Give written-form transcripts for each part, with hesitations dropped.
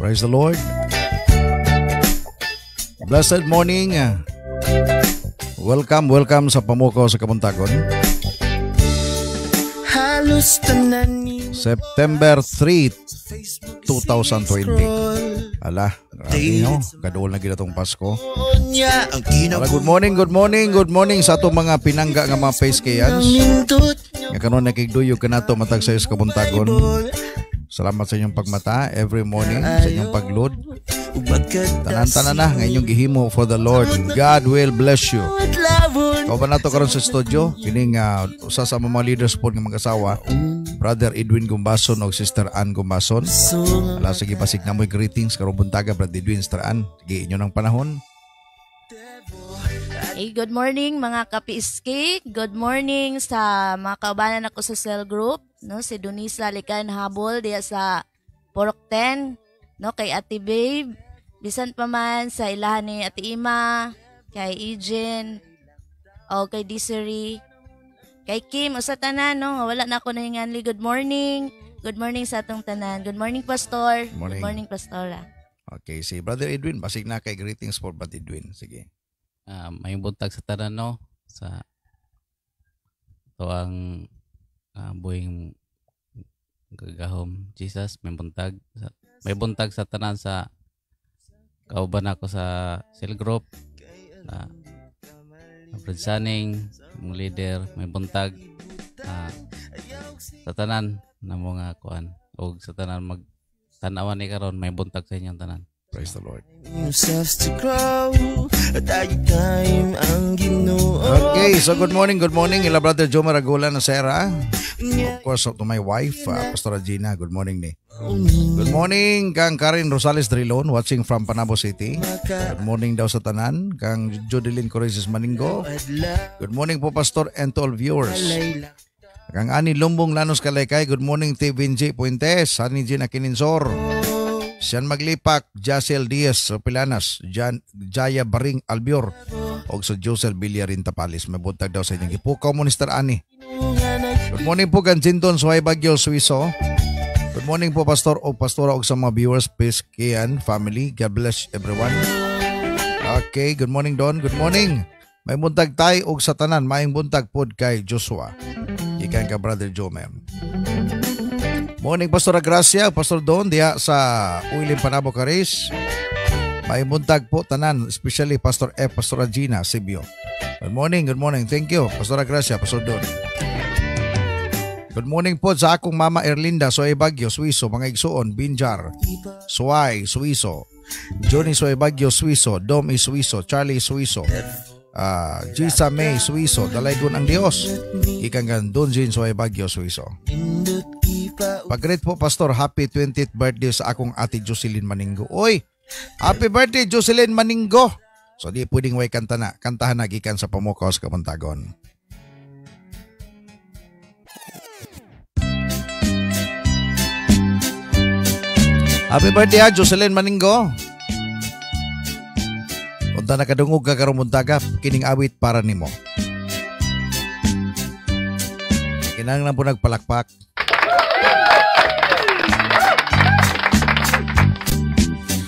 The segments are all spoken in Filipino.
Praise the Lord. Blessed morning. Welcome sa pamukaw sa Kabuntagon. September 3, 2020. Ala, grabe no. Kaduol na gila tong Pasko. Ala, good morning sa atong mga pinangga nga mga face kayans. Nga kanon nakigduyog ka na to matag sa Kabuntagon. Salamat sa inyong pagmata every morning, sa inyong pagload. Tanan-tanan na nga inyong gihimo for the Lord. God will bless you. Kau ba na to karon sa studio? Kining usa sa mga leaders po ng mag-asawa, Brother Edwin Gumbason o Sister Ann Gumbason. Ala, sige pasig na mo'y greetings karong buntaga, Brother Edwin, Sister Ann. Sige, inyo ng panahon. Hey, good morning mga kapiski. Good morning sa mga kaubanan ako sa cell group, no, si Donisa Likan Habol diya sa Porok 10, no, kay Ate Babe, bisan pa man sa ilahan ni Ate Ima, kay Eugene, o kay Desiree, kay Kim, o sa tanan, no, wala na ako nahinganli. Good morning. Good morning sa atong tanan. Good morning, Pastor. Good morning, Pastora. Okay, si Brother Edwin, basig na kay greetings for Brother Edwin. Sige. May buntag sa tanan, no, sa ito ang buhing gagahom Jesus. May buntag sa tanan sa kauban ako sa cell group na Fred Saning, mong leader. May buntag sa tanan na mga kuan o sa tanan magtanawan ni karon. May buntag sa inyong tanan. Praise the Lord. Okay, so good morning. Ila Brother Joe Maragola na Sarah. Of course, to my wife, Pastora Gina. Good morning ni. Good morning kang Karen Rosales Drilon watching from Panabo City. Good morning daw sa tanan kang Jodelyn Correces Maningo. Good morning po Pastor and to all viewers. Kang Ani Lumbong Lanos Kalaykay. Good morning T. Vinci Puentes, Hani Gina Kininsor, Sian Maglipak, Jacel Diaz Pilanas, Jaya Baring Albior, o sa Josel Villarin Tapalis. May buntag daw sa inyong ipukaw mo ni Star Ani. Good morning po Ganjinton Suhay Bagyo Suiso. Good morning po Pastor o Pastora o sa mga viewers, peace Kian family. God bless everyone. Okay, good morning Don. Good morning. May buntag tayo og sa tanan, maayong buntag pod kay Joshua. Ikan ka Brother Jomer. Morning Pastora Gracia, Pastor Don diya sa Uilim Panabo Caris. May buntag po tanan, especially Pastor F, Pastora Gina Sibio. Good morning. Thank you Pastora Gracia, Pastor Don. Good morning po sa akong Mama Erlinda Suhay Bagyo Suiso, mga igsuon Binjar Suhay Suiso, Johnny Suhay Bagyo Suiso, Domi Suiso, Charlie Suiso, Gisa May Suiso, Dalaygon ang Dios, ikang Donjin Suhay Bagyo Suiso. Pag-greet po Pastor, happy 20th birthday sa akong ate Jocelyn Maningo. Oy, happy birthday Jocelyn Maningo. So di pwedeng way kantahan na gikan sa pamukaw sa Kabuntagon. Happy birthday Jocelyn Maningo. Unta nakadungog ka karong buntaga, kining awit para nimo. Kinahanglan po nagpalakpak.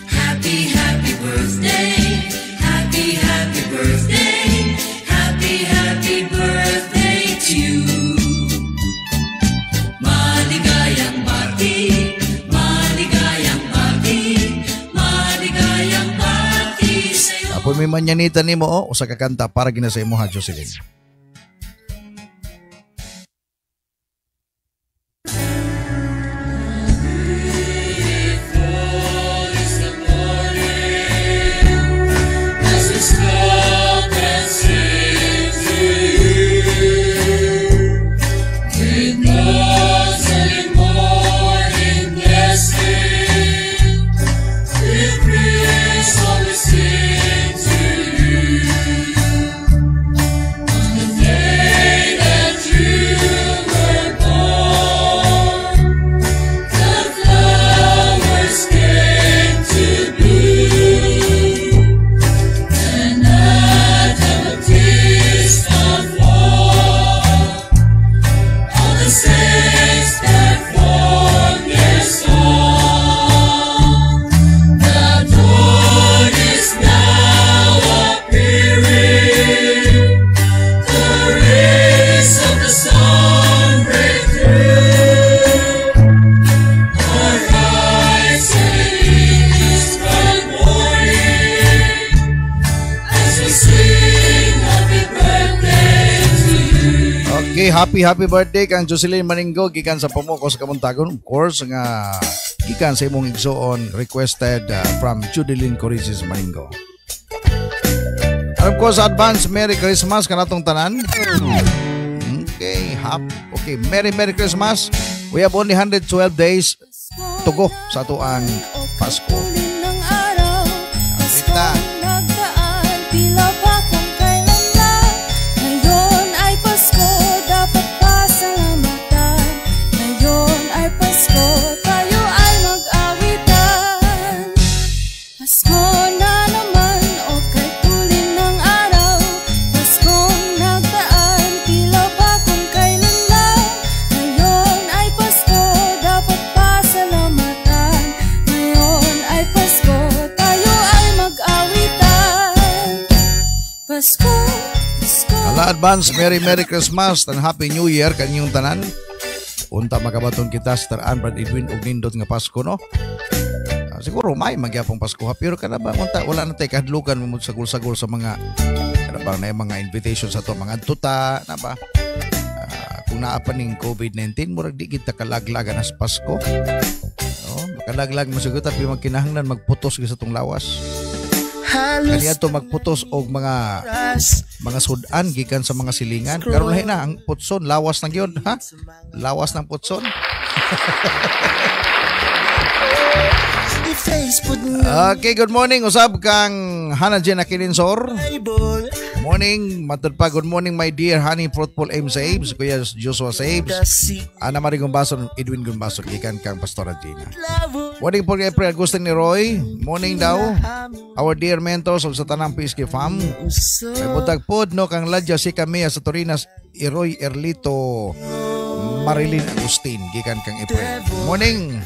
Happy birthday. Happy birthday. Happy birthday to you. Maligayang bati. Maligayang bati sa'yo. Apo may manyanita nimo usa ka kanta para gina sa imo ha Jocelyn. happy birthday kang Jocelyn Maninggo gikan sa Pamukos Kamuntagon. Of course nga gikan sa imong igsuon requested from Judeline Corices Maninggo. And of course, advance Merry Christmas kanatong tanan. Okay, okay, Merry Christmas. We have only 112 days to go sa tuang Pasko. Kita. Tila ba kung kailan lang? Ngayon ay Pasko, dapat pasalamatan. Ngayon ay Pasko, tayo ay mag-awitan. Pasko na naman, o kay tuloy ng araw. Paskong nagdaan, tila ba kung kailan lang? Ngayon ay Pasko, dapat pasalamatan. Ngayon ay Pasko, tayo ay mag-awitan. Pasko, Pasko. Ala advance Merry Christmas and Happy New Year kanyong tanan. Unta makabaton kita sa Taraan Brad Edwin ug nindot nga Pasko no. Siguro may magyapong Pasko ha, pero kada ba unta wala na tay kahadlukan mo sagol-sagol sa mga kada ba na mga invitation sa to mga tuta na ba. Kung naa pa ning COVID-19 murag di kita kalaglagan as Pasko. No, makalaglag mo siguro tapi magkinahanglan magputos sa tong lawas. Kaya to magputos og mga sudan gikan sa mga silingan. Karon lahi na ang putson lawas nang gyud ha. Lawas ng putson. Okay, good morning usab kang Hana Jen Akilinsor. Good morning, matod pa. Good morning my dear Honey Fruitful M Saves, Kuya Joshua Saves, Ana Marie Gumbason, Edwin Gumbason, ikan kang Pastora Gina. Morning po kay April Agustin ni Roy. Morning daw. Our dear mentors of sa tanang PSK fam. May butag pod no kang Ladya si Camilla sa Torinas, Roy Erlito, Marilyn Agustin, gikan kang April. Morning.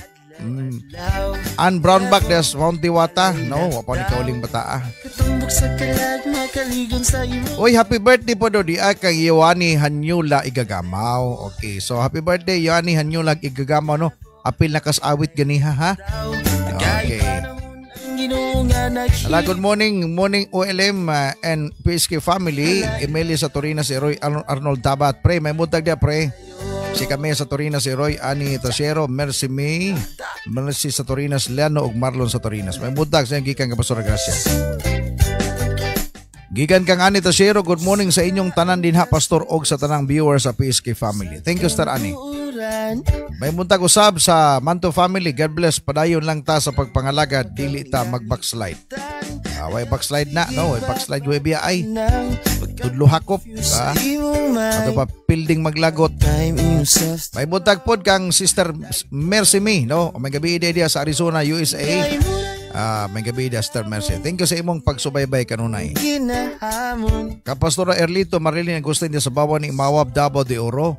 Ann Brownback des Mount Diwata. No, wapa ni kauling bata. Oy, happy birthday po do di kay Yoani Hanyula Igagamaw. Okay, so happy birthday Yoani Hanyula Igagamaw no. Apil na kas-awit ganiha ha. Okay. Hello, good morning OLM and PSK family. Emilia sa Torinas, si Roy Arnold Tabat. Pre, may mutag dia pre. Si kami sa Torinas, si Roy Ani Tasiero, Mercy May, Mercy sa Torinas, Leano ug Marlon sa Torinas. May mutag sa gikan ka Pastor Gracia. Gikan kang Ani Tasiero, good morning sa inyong tanan din ha Pastor og sa tanang viewers sa PSK family. Thank you Star Ani. May muntag usab sa Manto family. God bless. Padayon lang ta sa pagpangalaga. Dili ta mag-backslide. Way backslide na. No, way backslide. Way biya ay. Tudlo hakop. Ato pa building maglagot. May muntag pod kang Sister Mercy Me. No? May gabi dia sa Arizona, USA. May gabi dia Sister Mercy. Thank you sa imong pagsubaybay kanunay. Kapastora Erlito Marilyn Agustin dia sa bawa ni Mawab Davao de Oro.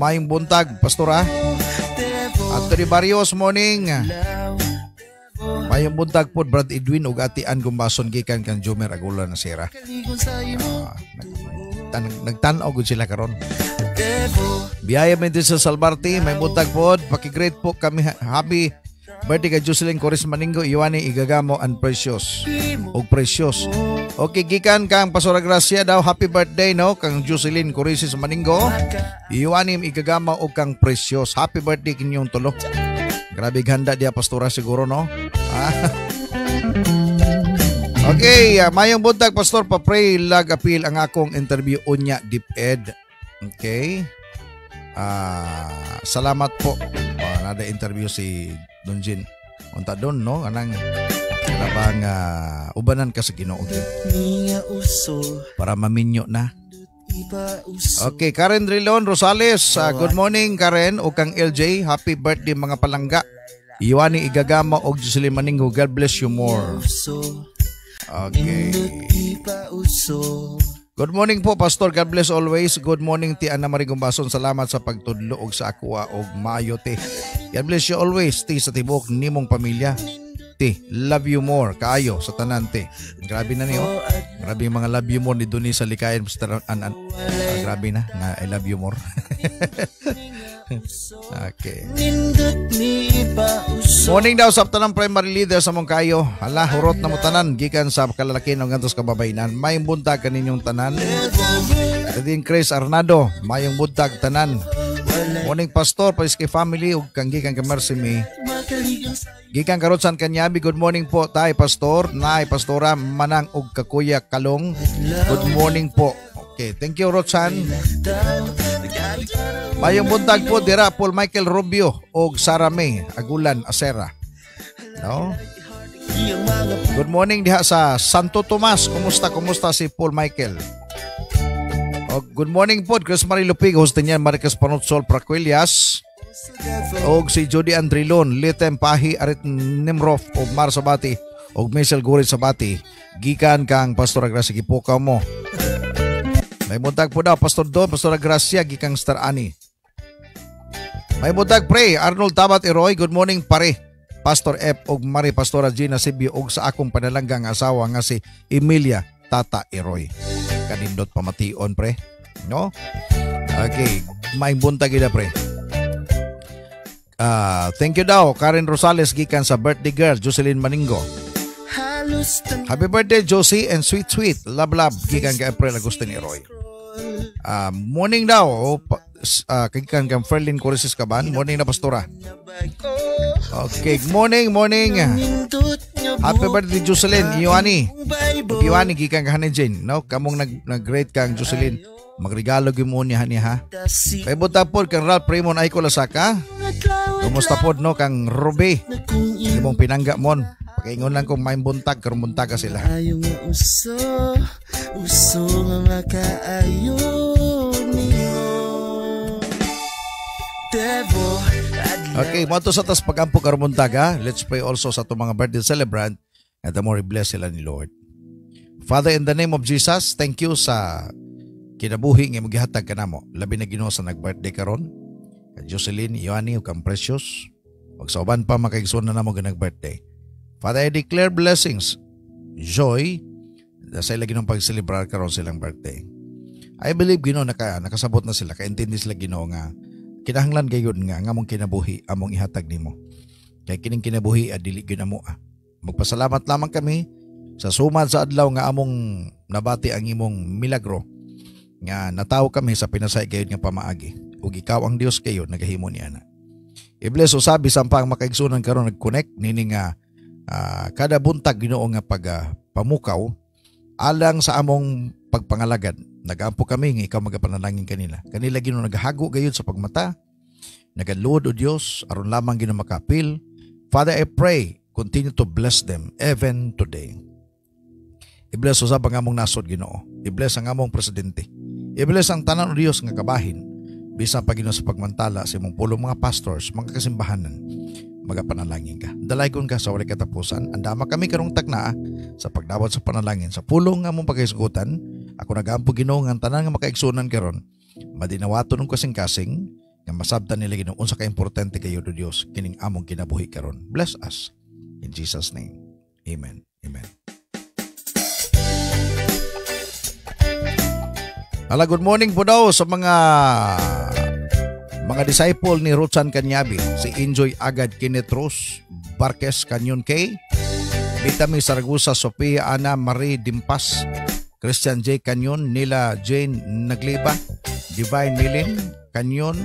Mayong buntag, Pastora. Anthony Barrios, morning. Mayong buntag po, Brad Edwin ug Ati Ann Gumbason gikan kang Jomer Agula na sira. Nagtanaw gud sila karon. Biyaya man din sa Salbarte, may buntag po. Paki-great po kami. Happy birthday kay Jocelyn Corices Maninggo, Iwani Igagamo and Precious. Og Precious. Okay, gikan kang Pastora Gracia daw. Happy birthday no kang Jocelyn Corices Maninggo, Iwani Igagamo og kang Precious. Happy birthday kinyong tulo. Grabe ganda dia Pastora siguro no. Okay, mayong buntag Pastor, pa-pray lag appeal ang akong interview unya Deep Ed. Okay. Salamat po. Nada interview si Donjin. Unta don no anang bang ubanan ka sa Ginoo para maminyo na. Okay, Karen Drilon Rosales, good morning Karen o kang LJ, happy birthday mga palangga. Iwani Igagama og Jocelyn Maninggo, God bless you more. Okay. Good morning po Pastor, God bless always. Good morning ti Ana Marie Gumbason, salamat sa pagtudlo og sa akwa og maayo ti. God bless you always ti sa tibok nimong pamilya. Ti, love you more kaayo sa tanan ti. Grabe na niyo. Grabe yung mga love you more ni Duni sa likayan grabe na nga I love you more. Okay. Morning daw sa tanang primary leader sa mong kayo. Hala, hurot na mo tanan gikan sa kalalakin ng gantos kababainan. Mayong buntag kaninyong tanan. Ading Chris Arnado, mayong buntag tanan. Morning Pastor, Paiski family ug kang gikan ka Mercy May. Gikan karotsan kanyabi, good morning po tay Pastor, nay Pastora Manang ug kakuya Kalong. Good morning po. Okay, thank you Rotsan. Mayong buntag po dira Paul Michael Rubio og Sarah May Agulan Acera. No? Good morning diha sa Santo Tomas. Kumusta si Paul Michael? Og good morning po Chris Marie Lupig, host niya Maricas Panutsol Praquilias. Og si Jody Andrilon, Litem Pahi Arit Nimrof og Mar Sabati og Michelle Gurit Sabati. Gikan kang Pastor Gracia gipukaw mo. May buntag po daw Pastor Don, Pastor Gracia gikang Star Ani. May buntag pre Arnold Tabat Eroy, good morning pare. Pastor F og Marie Pastora Gina Sibio og sa akong panalanggang asawa nga si Emilia Tata Eroy. Kanindot pamation pre, no? Okay, may buntag ida pre. Thank you daw Karen Rosales gikan sa birthday girl Jocelyn Maningo. Happy birthday Josie and sweet love gikan ka April Agustin Eroy. Morning daw gikan kang Ferlin Corisis Kaban. Morning na Pastora. Okay, morning. Happy birthday Jocelyn Ioani. Ioani gikan ka Hanin Jane, no? Kamong nag-great kang Jocelyn. Magregalo gyud mo niya ha. Kay buta pod kang Ralph Raymond ay ko lasaka. Kumusta pod no kang Ruby? Imong pinangga mon. Pakaingon lang kung may buntag karon buntag ka sila. Uso nga makaayo niyo. Okay, mo to sa tas pagampo karon buntag ha. Let's pray also sa to mga birthday celebrant and the more bless sila ni Lord. Father, in the name of Jesus, thank you sa kinabuhi nga magihatag kanamo. Labi na Ginoo sa nag-birthday karon. Jocelyn, Ioani ug kang Precious. Ug sa uban pa makaigsoon na namo nga nag-birthday. Father, I declare blessings, joy, sa ila Ginoo pag-celebrar karon silang birthday. I believe Ginoo nakasabot na sila, kaintindi sila Ginoo nga kinahanglan gayud nga among kinabuhi among ihatag nimo. Kay kining kinabuhi dili gyud amo. Magpasalamat lamang kami sa sumad sa adlaw nga among nabati ang imong milagro. Nga natawo kami sa pinasay gayud nga pamaagi. Ug ikaw ang Dios kayo nagahimo niana. I-bless usabi sampang makaigsunan karon nag-connect nini nga kada buntag Ginoo nga pamukaw alang sa among pagpangalagad. Nagampo kami nga ikaw magapanalangin kanila. Kanila Ginoo naghago gayud sa pagmata. Nagadluod o Dios aron lamang Ginoo makapil. Father, I pray continue to bless them even today. I-bless usab ang among nasod Ginoo. I-bless ang among presidente. I-bless ang tanan o Dios nga kabahin. Bisa pa Ginoo sa pagmantala sa imong pulong mga pastors, mga kasimbahanan. Magapanalangin ka. Dalaygon ka sa walay katapusan. Andama kami karong takna sa pagdawat sa panalangin. Sa pulong nga mong pagkaisugutan, ako nagampo Ginoo nga tanan nga makaigsunan karon. Madinawaton ng kasing-kasing nga masabtan nila Ginoo unsa ka importante kayo do Dios kining among kinabuhi karon. Bless us in Jesus name. Amen. Amen. Good morning po daw sa mga disciple ni Rutsan Canyabi, si Enjoy Agad Kinetros, Barques Canyon K, Vitami Saragusa, Sofia Ana Marie Dimpas, Christian J. Canyon, Nila Jane Nagliba, Divine Milin Canyon,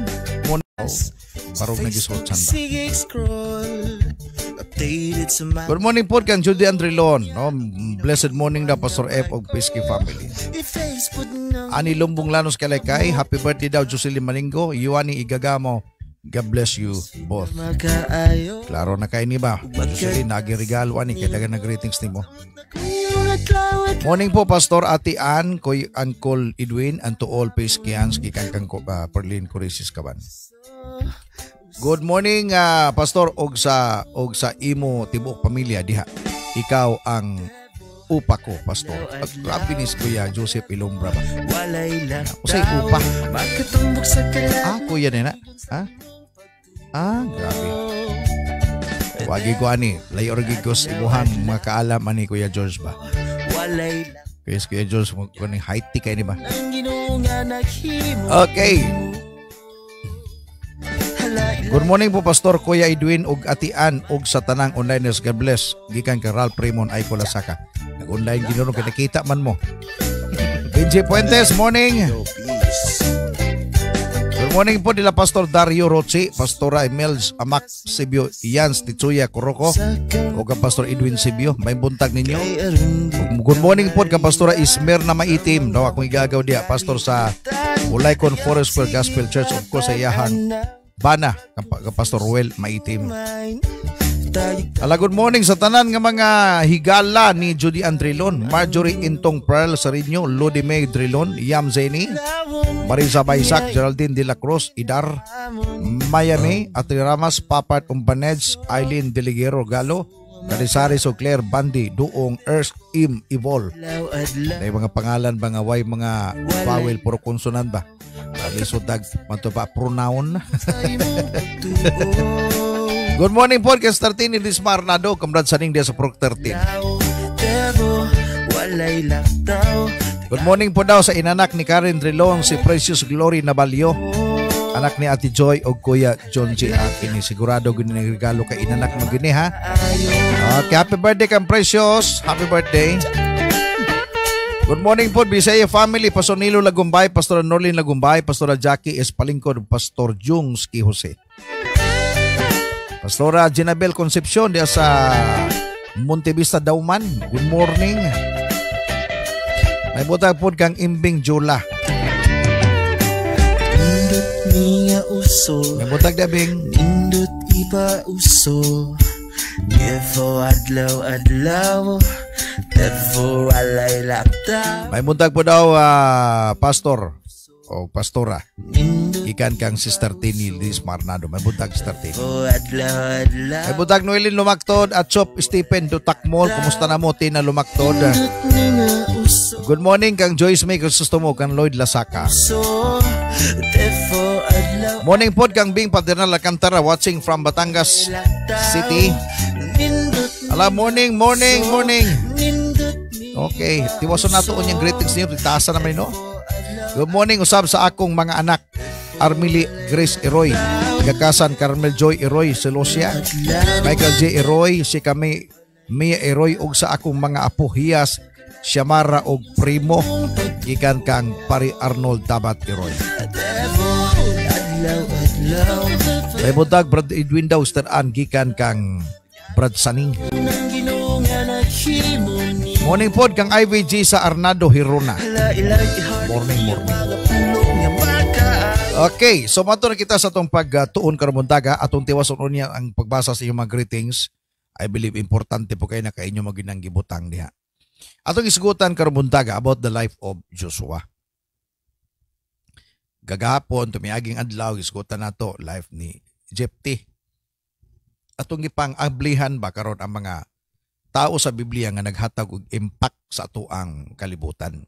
Monaw, Barog Nagisrutsan ba. Good morning po kang Judy Andrilon, no? Blessed morning daw Pastor F of Pisky family. Ani Lumbong Lanos Kalaykay, happy birthday daw Jocelyn Maningo, Ioani Igagamo, God bless you both. Klaro na kayo ni ba? Jocelyn, naging regalo ani kaya dagan na greetings ni mo. Morning po Pastor Ate Ann, Koy Uncle Edwin, and to all Piskyans, gikan kang Perlin Corisis Kaban. Good morning Pastor og sa imo tibuok pamilya diha. Ikaw ang upa ko, Pastor. At grabe ni Kuya Joseph Ilombra ba? Usay upa. Kuya nena. Grabe. Wagi ko ani, layo ra gid ko sa imuhang mga kaalam ani Kuya George ba? Kuya George mo kuning height kay ni ba? Okay. Good morning po Pastor Kuya Edwin ug Atian ug sa tanang onliners. God bless. Gikan kay Ralph Raymond ay Kulasaka. Nag-online ginuro kay nakita man mo. Benji Puentes, morning. Good morning po nila Pastor Dario Rochi, Pastora Emels Amak Sibyo, Yans Titsuya Kuroko, o ka Pastor Edwin Sibyo, may buntag ninyo. Good morning po ka Pastora Ismer na maitim, no, akong igagaw diya, Pastor sa Ulaykon Forest Square Gospel Church, of course sa Iyahang Bana, ka Pastor Ruel maitim. Good morning sa tanan nga mga higala ni Judy Andrilon, Marjorie Intong Pearl Sarinyo, Lodi May Drilon, Yam Zeni, Marisa Baisak, Geraldine De La Cruz, Idar, Miami, Atri Ramas, Papat Umpaneds, Eileen Deligero Galo, Carisari Claire Bandi, Duong Earth Im Evol. May mga pangalan ba nga way mga vowel puro konsonan ba? Lisod dag manto pa pronoun. Good morning po kay 13 in this Marnado, kamrad sa ning dia sa Prok 13. Good morning po daw sa inanak ni Karen Drilon, si Precious Glory Nabalyo, anak ni Ate Joy o Kuya John G. Ini sigurado gini regalo kay inanak mo gini ha. Okay, happy birthday kang Precious, happy birthday. Good morning po Bisaya family, Pastor Nilo Lagumbay, Pastor Norlin Lagumbay, Pastor Jackie Espalingkod, Pastor Jung Ski Jose. Pastora Ginabel Concepcion dia sa Montevista Dauman. Good morning. May butag po kang Imbing Jula. Nindot niya uso, may butag dabing nindot iba uso. Gefo adlaw, tefo alay lakta. may butag po daw pastor o pastora. Nindot Ikan kang Sister Tini Liz Marnado. May butag Sister Tini. fo adlaw. May butag Noelin Lumaktod at Chop Stephen Dutakmol. Kumusta na mo Tina Lumaktod? Nindot niya uso, Good morning kang Joyce May Crisostomo kang Lloyd Lasaka. tefo adlaw Morning pod kang Bing Paternal Alcantara watching from Batangas City. nindot Morning. nindot Okay, tiwason nato unyang greetings niyo, titaasa naman no. Good morning usab sa akong mga anak. Armili Grace Eroy, Gakasan Carmel Joy Eroy Celosia, Michael J. Eroy, si kami Mia Eroy ug sa akong mga apo Hiyas, Siamara ug Primo, gikan kang Pari Arnold Tabat Eroy. adlaw. May budag Brad Edwin daw staan gikan kang Brad Saning. Nang ginunga naghimo ni Morning pod kang IVG sa Arnado Hirona. Morning. Okay, so mato na kita sa itong pagtuon karmuntaga atong tiwason niya ang pagbasa sa inyong mga greetings. I believe importante po kayo na kainyo maginang gibutang diha. Atong isgutan karmuntaga about the life of Joshua. Gagahapon, tumiaging adlaw, isgutan nato life ni Jepti. Atong ipang-ablihan ba karon ang mga tao sa Biblia nga naghatag og impact sa atuang kalibutan.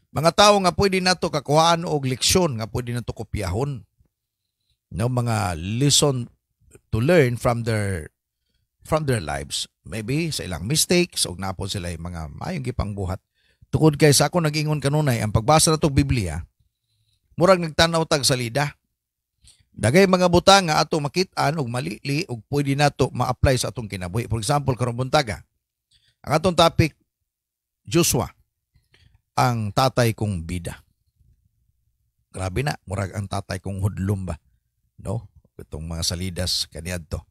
Mga tao nga pwede nato kakuhaan og leksyon nga pwede nato kopyahon. No, mga lesson to learn from their lives. Maybe sa ilang mistakes o napon sila yung mga mayong gipangbuhat. Tukod kay sa ako nag-ingon kanunay, ang pagbasa nato Biblia, murag nagtanaw tag salida. Dagay mga butang nga ato makit-an og malili og pwede nato ma-apply sa atong kinabuhi. For example, karong buntaga, ang atong topic, Joshua, ang tatay kong bida. Grabe na, murag ang tatay kong hudlom ba? No? Itong mga salidas kaniadto.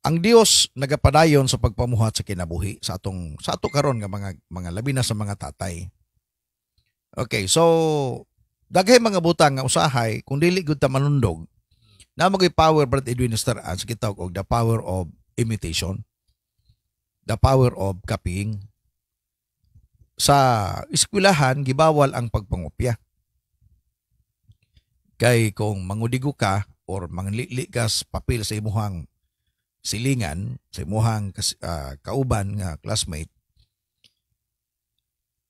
Ang Dios nagapadayon sa pagpamuhat sa kinabuhi sa ato karon nga mga labi na sa mga tatay. Okay, so daghay mga butang nga usahay kung dili gud ta manundog na magay power Brad Edwin Star as kita og the power of imitation, the power of copying. Sa eskwelahan gibawal ang pagpangopya. Kay kung mangudigo ka or manglili ka sa papel sa imuhang silingan, sa imuhang kauban nga classmate,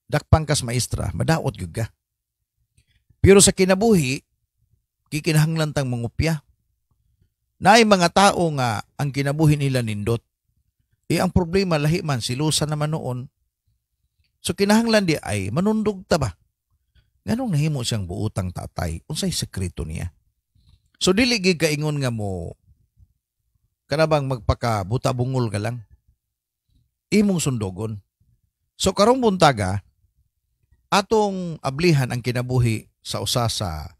dakpang kas maestra, madaot gyud ka. Pero sa kinabuhi, kikinahanglan tang mangupya. Naay mga tao nga ang kinabuhi nila nindot. Ang problema lahi man silusan naman noon. So kinahanglan di ay manundog ta ba? Nganong nahimo siyang buutang tatay? Unsay sekreto niya? So dili gid kaingon nga mo kanabang magpakabuta bungol ka lang. Imong sundogon. So karong buntaga atong ablihan ang kinabuhi sa usa sa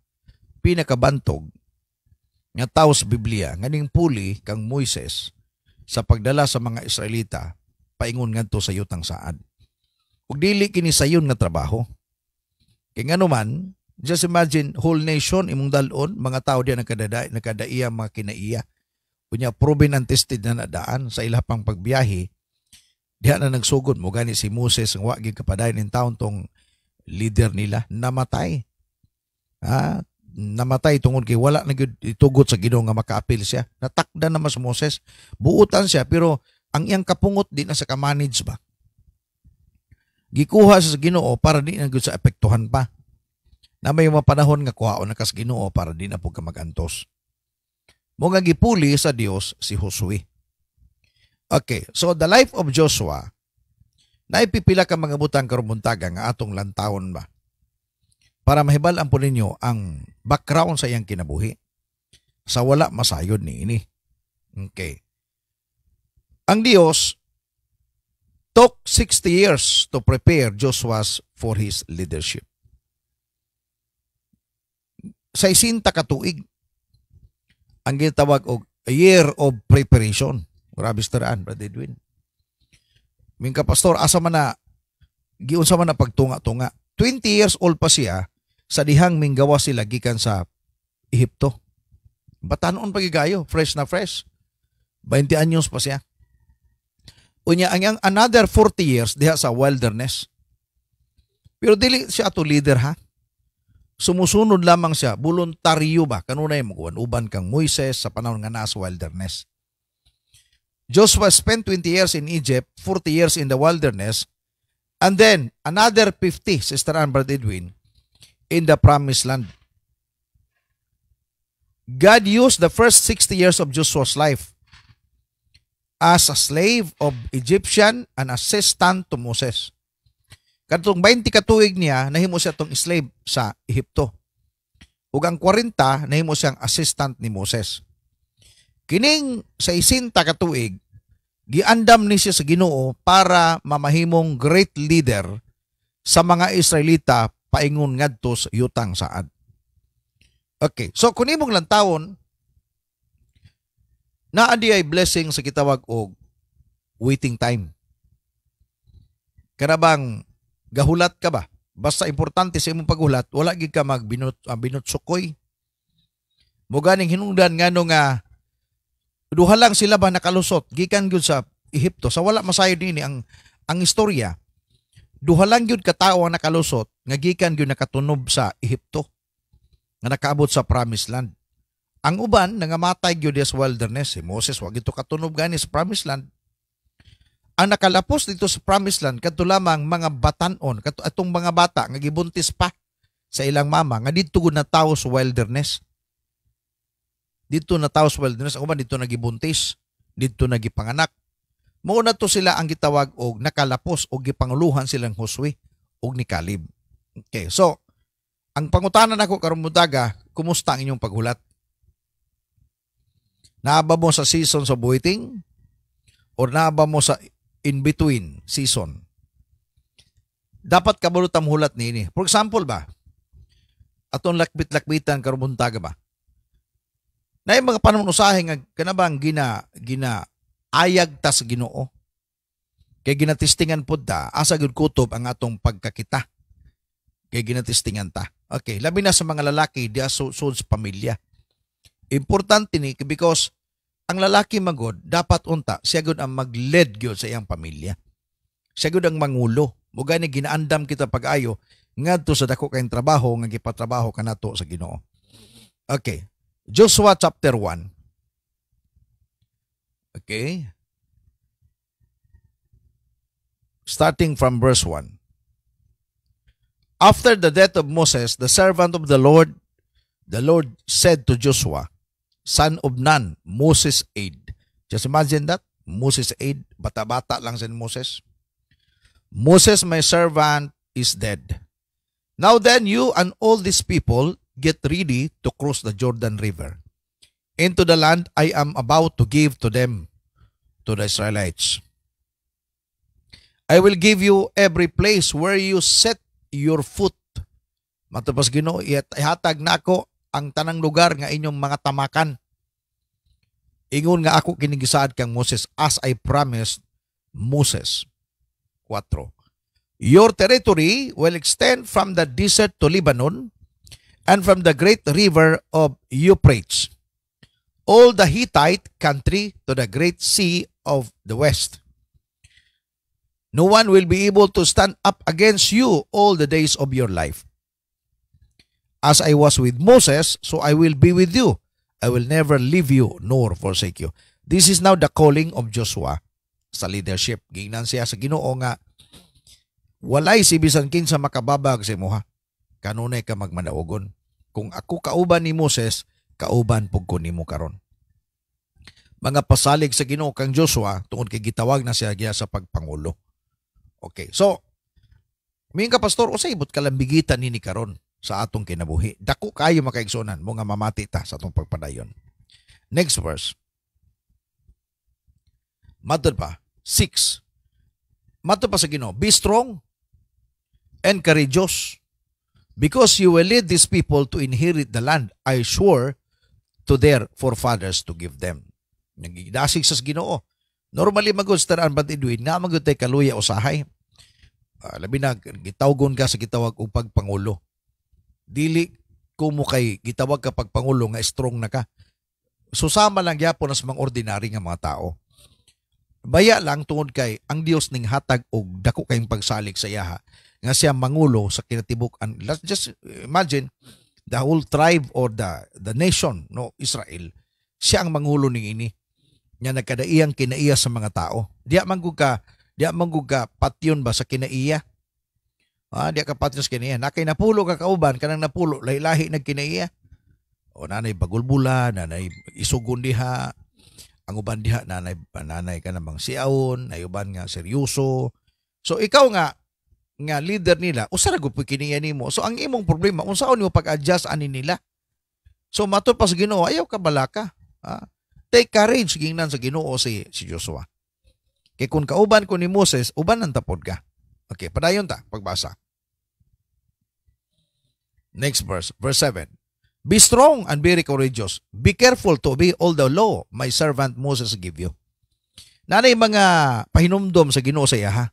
pinakabantog nga tawo sa Biblia nganing puli kang Moises sa pagdala sa mga Israelita paingon ngadto sa yutang saad. Ug dili kini sayon nga trabaho. Kay nganuman, just imagine whole nation imong dalon mga tao diya nakadaiya mga kinaiya. Unya proven and tested na nadaan sa ilahang pagbiyahe. Diha na nagsugod mo gani si Moses ang wa gyud kapadayon in taon tong leader nila namatay. Namatay tungod kay wala na gyud itugot sa Ginoo nga makaapil siya. Natakda na mas Moses. Buutan siya pero ang iyang kapungot di na sa ka-manage ba. Gikuha sa Ginoo para di na gyud sa apektuhan pa. Na may mga panahon nga kuhaon na kas Ginoo para di na po ka magantos. Mo nga gipuli sa Dios si Josue. Okay, so the life of Joshua naipipila ka mga butang karong buntaga nga atong lantawon ba. Para mahibal-an po ninyo ang background sa iyang kinabuhi. Sa wala masayod ni ini. Okay. Ang Dios took 60 years to prepare Joshua for his leadership. Sa isinta katuig, ang ginatawag og a year of preparation. Grabe staraan, Brother Edwin. Mingka pastor, asa man na, giunsa man na pagtunga-tunga. 20 years old pa siya, sa dihang minggawa sila gikan sa Ehipto. Batanon pagigayo, fresh na fresh. 20 anyos pa siya. Unya ang another 40 years diha sa wilderness. Pero dili siya ato leader ha. Sumusunod lamang siya, voluntaryo ba? Kanunay mo uban kang Moises sa panahon nga nasa wilderness. Joshua spent 20 years in Egypt, 40 years in the wilderness, and then another 50, Sister Ann, Brother Edwin, in the promised land. God used the first 60 years of Joshua's life as a slave of Egyptian and assistant to Moses. Katong 20 katuig niya, nahimo siya tong slave sa Ehipto. Ug ang 40, nahimo siyang assistant ni Moses. Kining sa 60 katuig, giandam ni siya sa Ginoo para mamahimong great leader sa mga Israelita paingon ngadto sa yutang saad. Okay, so kung imong lantawon, naadi ay blessing sa gitawag og waiting time. Karabang gahulat ka ba? Basta importante sa imong paghulat, wala gid ka binutsukoy. Mo ganing hinungdan ngano nga duha lang sila ba nakalusot gikan gyud sa Ehipto sa wala masayod dinhi ang istorya. Duha lang gyud ka tawo ang nakalusot nga gikan gyud nakatunob sa Ehipto nga nakaabot sa promised land. Ang uban nangamatay gyud sa wilderness. Si Moses wa gito katunob gani sa promised land. Ang nakalapos dito sa promised land kadto lamang mga batanon, kadto atong mga bata nga gibuntis pa sa ilang mama nga didto gud na tawo sa wilderness. Dito na tawo sa wilderness, ako man dito nagibuntis, dito nagipanganak. Mao na to sila ang gitawag og nakalapos og gipanguluhan silang Josue og ni Caleb. Okay, so ang pangutanan nako karong buntaga, kumusta ang inyong paghulat? Naaba mo sa season of waiting or naaba mo sa in-between season? Dapat kabulutan hulat niini. For example ba, atong lakbit-lakbitan karong buntaga ba? Na yung mga panahon usahe nga kanabang ayag ta sa Ginoo. Kay ginatistingan pud ta asa gyud kutob ang atong pagkakita. Kay ginatistingan ta. Okay, labi na sa mga lalaki diya sa pamilya. Importante ni because ang lalaki magod dapat unta siya gud ang mag-lead gyud sa iyang pamilya. Siya gud ang mangulo. Mo gani ginaandam kita pag-ayo ngadto sa dako kayong trabaho nga gipatrabaho kanato sa Ginoo. Okay. Joshua chapter 1. Okay. Starting from verse 1. After the death of Moses, the servant of the Lord said to Joshua, son of Nun, Moses' aide. Just imagine that. Moses' aide. Bata-bata lang si Moses. Moses, my servant, is dead. Now then, you and all these people get ready to cross the Jordan River. into the land I am about to give to them, to the Israelites. I will give you every place where you set your foot. Matapos Ginoo, ihatag na ako ang tanang lugar nga inyong mga tamakan. Ingon nga ako kinigisaad kang Moses as I promised Moses. 4. Your territory will extend from the desert to Lebanon and from the great river of Euphrates, all the Hittite country to the great sea of the west. No one will be able to stand up against you all the days of your life. As I was with Moses, so I will be with you. I will never leave you nor forsake you. This is now the calling of Joshua sa leadership. Gingnan siya sa Ginoo nga, walay si bisan kinsa makababag sa imuha. Kanunay ka magmanaogon. Kung ako kauban ni Moses, kauban pug ko nimo karon. Mga pasalig sa Ginoo kang Joshua tungod kay gitawag na siya sa pagpangulo. Okay, so minga pastor, usay ibot kalambigitan nini karon sa atong kinabuhi. Dako kayo makaigsunan mo nga mamati ta sa atong pagpadayon. Next verse. Matod pa 6. Matod pa sa Ginoo, be strong and courageous, because you will lead these people to inherit the land I swore to their forefathers to give them. Nagidasig sa Ginoo. Normally magud staraan bantidwin nga magud tay kaluya usahay. Labi na gitawgon ka sa gitawag og pagpangulo. Dili ko mo kay gitawag ka pagpangulo nga strong na ka. Susama lang gyapon as mga ordinary nga mga tao. Baya lang tungod kay ang Dios ning hatag og dako kayong pagsalig sa iya nga siya mangulo sa kinatibuk-an. Let's just imagine the whole tribe or the nation, no, Israel. Siya ang mangulo ning ini. Nya nagkadaiyang kinaiya sa mga tao. Diya manggug ka patyon ba sa kinaiya? Diya ka patyon sa kinaiya. Nakay napulo ka kauban kanang napulo lahi-lahi nagkinaiya. O nanay bagulbula, nanay isugon diha. Ang uban diha nanay ka namang siaon, nay uban nga seryoso. So ikaw nga leader nila, usa ra gud kinaiya nimo. So ang imong problema unsaon mo pag-adjust ani nila? So matud pa sa Ginoo, ayaw ka balaka. Take courage gingnan sa Ginoo si Joshua. Kay kung kauban ko ni Moses, uban ang tapod ka. Okay, padayon ta pagbasa. Next verse, verse 7. Be strong and very courageous. Be careful to obey all the law my servant Moses give you. Nanay mga pahinumdom sa Ginoo sa iya ha.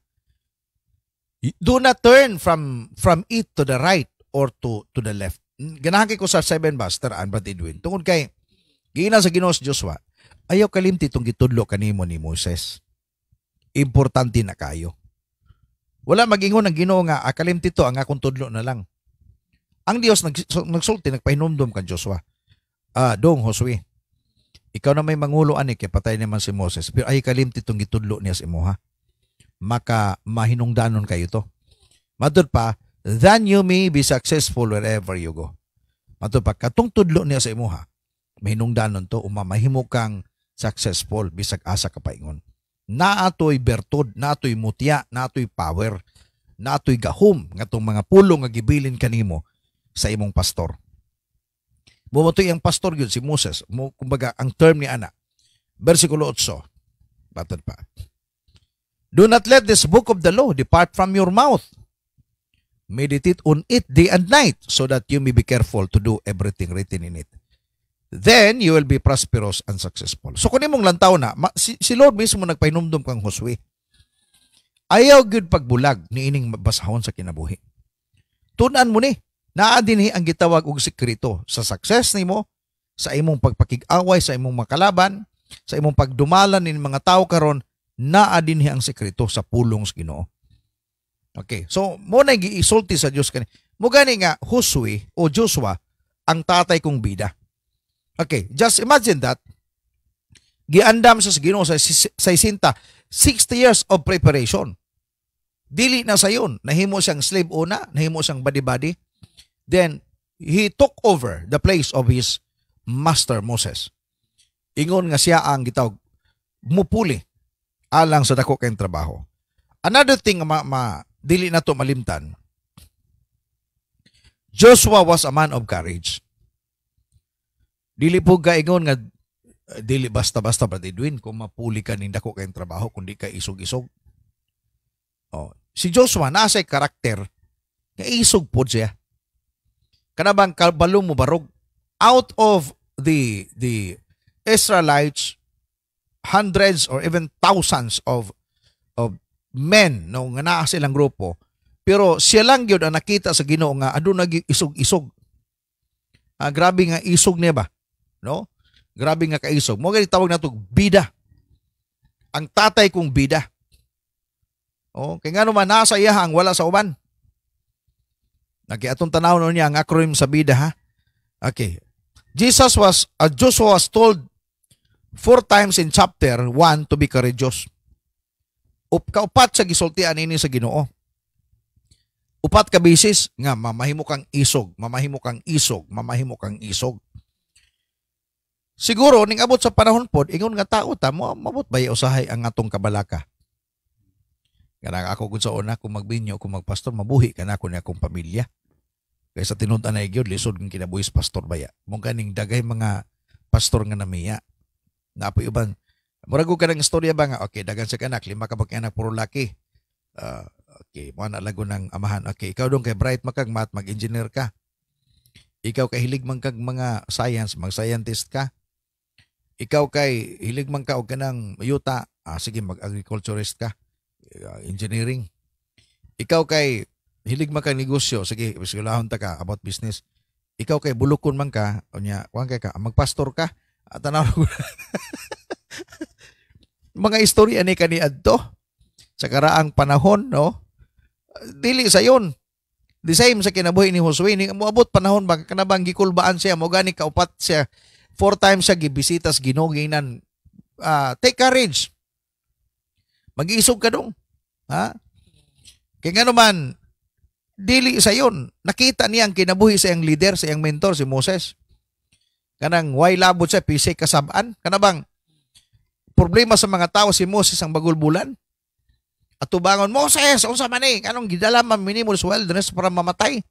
Do not turn from it to the right or to the left. Ganahan ko sa 7 verse taraan batidwin. Tungod kay giingnan sa Ginoo si Joshua, ayaw kalimti itong gitudlo kanimo ni Moses. Importante na kayo. Wala magingon ng Ginoo nga kalimti to ang akong tudlo na lang. Ang Dios nagsulti, nagpahinumdom kan Joshua. Dong Josue, ikaw na may mangulo ani kay patay naman si Moses. Pero ay kalimti itong gitudlo niya sa imo ha. Maka mahinungdanon kayo to. Matod pa, then you may be successful wherever you go. Matod pa, katong tudlo niya sa imo ha. Mahinungdanon to, umamahimo kang successful, bisag asa ka paingon. Naatoy bertud, naatoy mutya, naatoy power, naatoy gahom, nga tong mga pulong nga gibilin kanimo sa imong pastor. Bumutoy ang pastor yun, si Moses. Kumbaga, ang term ni ana. Versikulo 8. Batod pa. Do not let this book of the law depart from your mouth. Meditate on it day and night, so that you may be careful to do everything written in it. Then you will be prosperous and successful. So kung imong lantaw na, si Lord mismo nagpahinumdom kang Josue. Ayaw gyud pagbulag ni ining basahon sa kinabuhi. Tunan mo ni, naa dinhi ang gitawag og sekreto sa success nimo, sa imong pagpakig-away sa imong makalaban, sa imong pagdumalan nin mga tao karon, naa dinhi ang sekreto sa pulong sa Ginoo. Okay, so mo na giisulti sa Dios kani. Mo gani nga Josue o Joshua ang tatay kong bida. Okay, just imagine that. Giandam sa Ginoo sa 60 years of preparation. Dili na sayon, nahimo siyang slave una, nahimo siyang body-body. Then he took over the place of his master Moses. Ingon nga siya ang gitawag mupuli alang sa dako kayong trabaho. Another thing dili na to malimtan. Joshua was a man of courage. Dili po ingon nga Dili basta-basta Brother Edwin kung mapuli ka ning dako kayong trabaho kundi ka isog-isog. Oh, si Joshua nasa karakter nga isog po siya. Kanabang kabalo mo barog out of the Israelites, hundreds or even thousands of men no nga naa silang grupo, pero siya lang gyud ang nakita sa Ginoo nga aduna nagi isog-isog. Grabe nga isog niya ba, no? Grabe nga kaisog. Mo gani tawag nato bida. Ang tatay kong bida. Oh, kay ngano man nasa iya ang wala sa uban. Atong tanaw niya ang acronym sa bida ha. Okay. Joshua was told 4 times in chapter 1 to be courageous. Kaupat sa gisultian ini sa Ginoo. Upat ka bisis nga mamahimo kang isog, mamahimo kang isog, mamahimo kang isog. Siguro ning abot sa panahon pod ingon nga tao ta mo mabot bay usahay ang atong kabalaka. Kanang ako gud sa una kung magbinyo kung magpastor mabuhi kana ko ni akong pamilya. Kaysa tinud-an na gyud lisod ng kinabuhis pastor baya. Mong kaning dagay mga pastor nga namiya. Napoy uban. Murag ka ng istorya ba nga okay dagan sa kanak 5 ka anak puro laki. Okay mo na lago ng amahan. Okay ikaw dong kay bright makag math mag-engineer ka. Ikaw kay hilig man kag mga science mag-scientist ka. Ikaw kay hilig man ka og kanang yuta, sige mag-agriculturist ka, engineering. Ikaw kay hilig man ka negosyo, sige eskwelahon ta ka about business. Ikaw kay bulukon man ka, unya kuan kay ka magpastor ka. Tanaw mga istorya ni kaniadto sa karaang panahon, no? Dili sayon. The same sa kinabuhi ni Josue ni moabot panahon ba kanabang gikulbaan siya mo gani kaupat siya 4 times siya gibisitas ginuginan. Take courage. Mag-iisog ka dong. Ha? Kaya nga naman, dili sa yun. Nakita niya ang kinabuhi sa iyang leader, sa iyang mentor, si Moses. Kanang way labot siya, pisay kasabaan. Kanabang, problema sa mga tao, si Moses ang bagulbulan. At tubangon, Moses, unsa man eh, anong gidala man minimum wilderness para mamatay.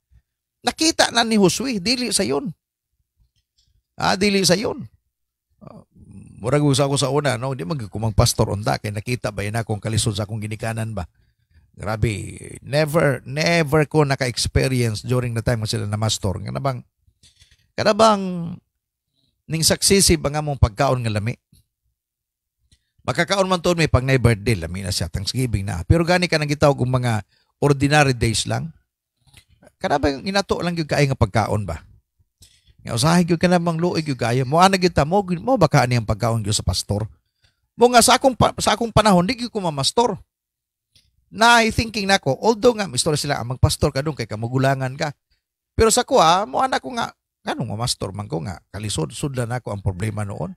Nakita na ni Josue, dili sa yun. Dili sa yun. Murag usa ko sa una, no? Di magkumang pastor unta kay nakita ba yun akong kalisod sa akong ginikanan ba? Grabe, never ko naka-experience during the time nga sila na mastor. Kanabang ning saksisi ba nga mong pagkaon nga lami? Makakaon man to may pag na birthday, lami na siya, Thanksgiving na. Pero gani ka nang gitawag kung mga ordinary days lang. Kanabang inato lang yung kaya nga pagkaon ba? Nga usahay gyud ka namang luig gyud kaya mo ana gyud ta mo baka ani ang pagkaon gyud sa pastor. Mo nga sa akong panahon di gyud ko mamastor. Na thinking nako although nga mistor sila ang magpastor ka dong kay kamugulangan ka. Pero sa ko mo ana ko nga kanong mamastor man ko nga kalisod sudlan nako ang problema noon.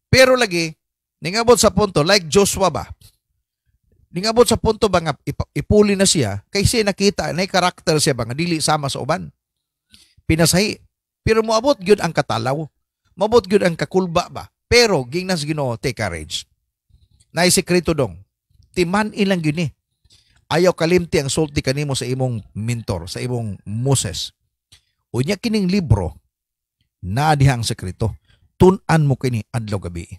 Pero lagi ningabot sa punto like Joshua ba. Ningabot sa punto ba nga ipuli na siya kay siya nakita na karakter siya ba nga dili sama sa uban. Pinasahi. Pero moabot gyud ang katalaw. Moabot gyud ang kakulba ba. Pero gingnas Ginoo take courage. Nay sekreto dong. Timan ilang gyud ni. Ayaw kalimti ang sulti kanimo sa imong mentor, sa imong Moses. Unya kining libro na dihang sekreto. Tun-an mo kini adlaw gabi.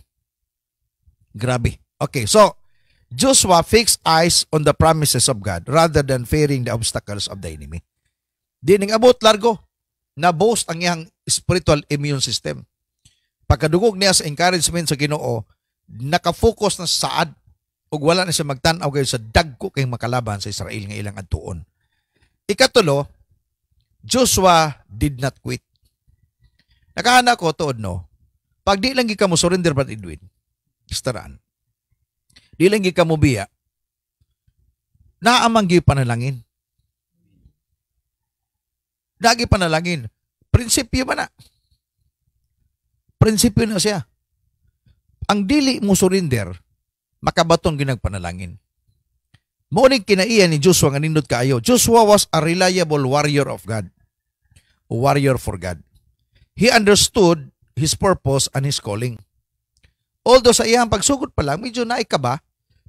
Grabe. Okay, so Joshua fixed eyes on the promises of God rather than fearing the obstacles of the enemy. Di ning abot largo. Na-boost ang iyang spiritual immune system. Pagkadugog niya sa encouragement sa Ginoo, nakafocus na sa saad ug wala na siya magtan-aw kayo sa dagko kay makalaban sa Israel nga ilang adtuon. Ikatulo, Joshua did not quit. Nakahana ko tuod no. Pag di lang gi ka mo surrender Brother Edwin, istaraan. Di lang gi ka mo biya. Naamang gi panalangin. Dagi panalangin. Prinsipyo ba na? Prinsipyo na siya. Ang dili mo surrender, makabaton ginagpanalangin. Mooning kinaiya ni Joshua nga nindot kaayo. Joshua was a reliable warrior of God. A warrior for God. He understood his purpose and his calling. Although sa iyang pagsugod pa lang, medyo naikaba,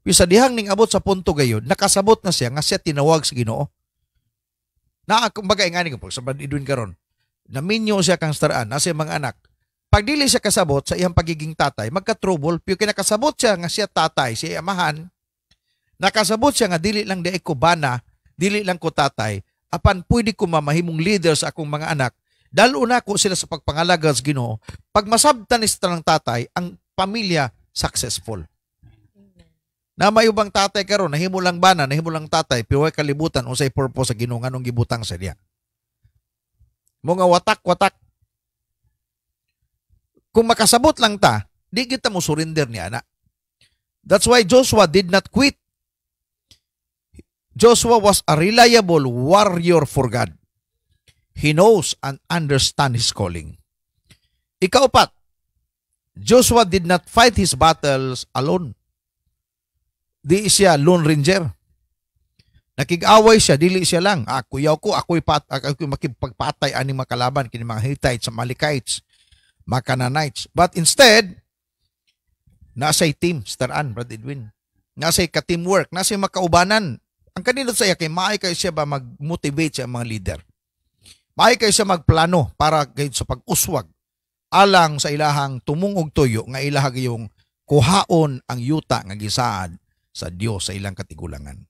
bisa dihang ning abot sa punto gayon, nakasabot na siya nga siya tinawag sa Ginoo. Na kumbaga ingani ko po sa Edwin karon. Naminyo siya kang staraan na siya mga anak. Pag dili siya kasabot sa iyang pagiging tatay, magka-trouble. Pero kinakasabot siya nga siya tatay, siya amahan, nakasabot siya nga dili lang di ko bana, dili lang ko tatay, apan pwede ko mamahimong leader sa akong mga anak, dalo na ko sila sa pagpangalaga sa Ginoo. Pag masabtan ni sa ng tatay, ang pamilya successful. Na may ubang tatay karon, nahimo lang bana, nahimo lang tatay, pero way kalibutan unsay purpose sa Ginoo nganong gibutang sa diya. Mga watak-watak. Kung makasabot lang ta, di kita mo surrender ni ana. That's why Joshua did not quit. Joshua was a reliable warrior for God. He knows and understands his calling. Ikaapat, Joshua did not fight his battles alone. Di siya lone ranger. Nakig-away siya, dili siya lang. Kuyaw ko, ako'y makipagpatay ani makalaban kini mga Hittites, Amalekites, mga Canaanites. But instead, nasa'y team, staraan, Brad Edwin. Nasa'y ka-teamwork, nasa'y makaubanan. Ang kanino sa iya, kay maay kayo siya ba mag-motivate sa mga leader. Maay kayo siya magplano para kayo sa pag-uswag. Alang sa ilahang tumungog tuyo, nga ilahag yung kuhaon ang yuta nga gisaad sa Dios sa ilang katigulangan.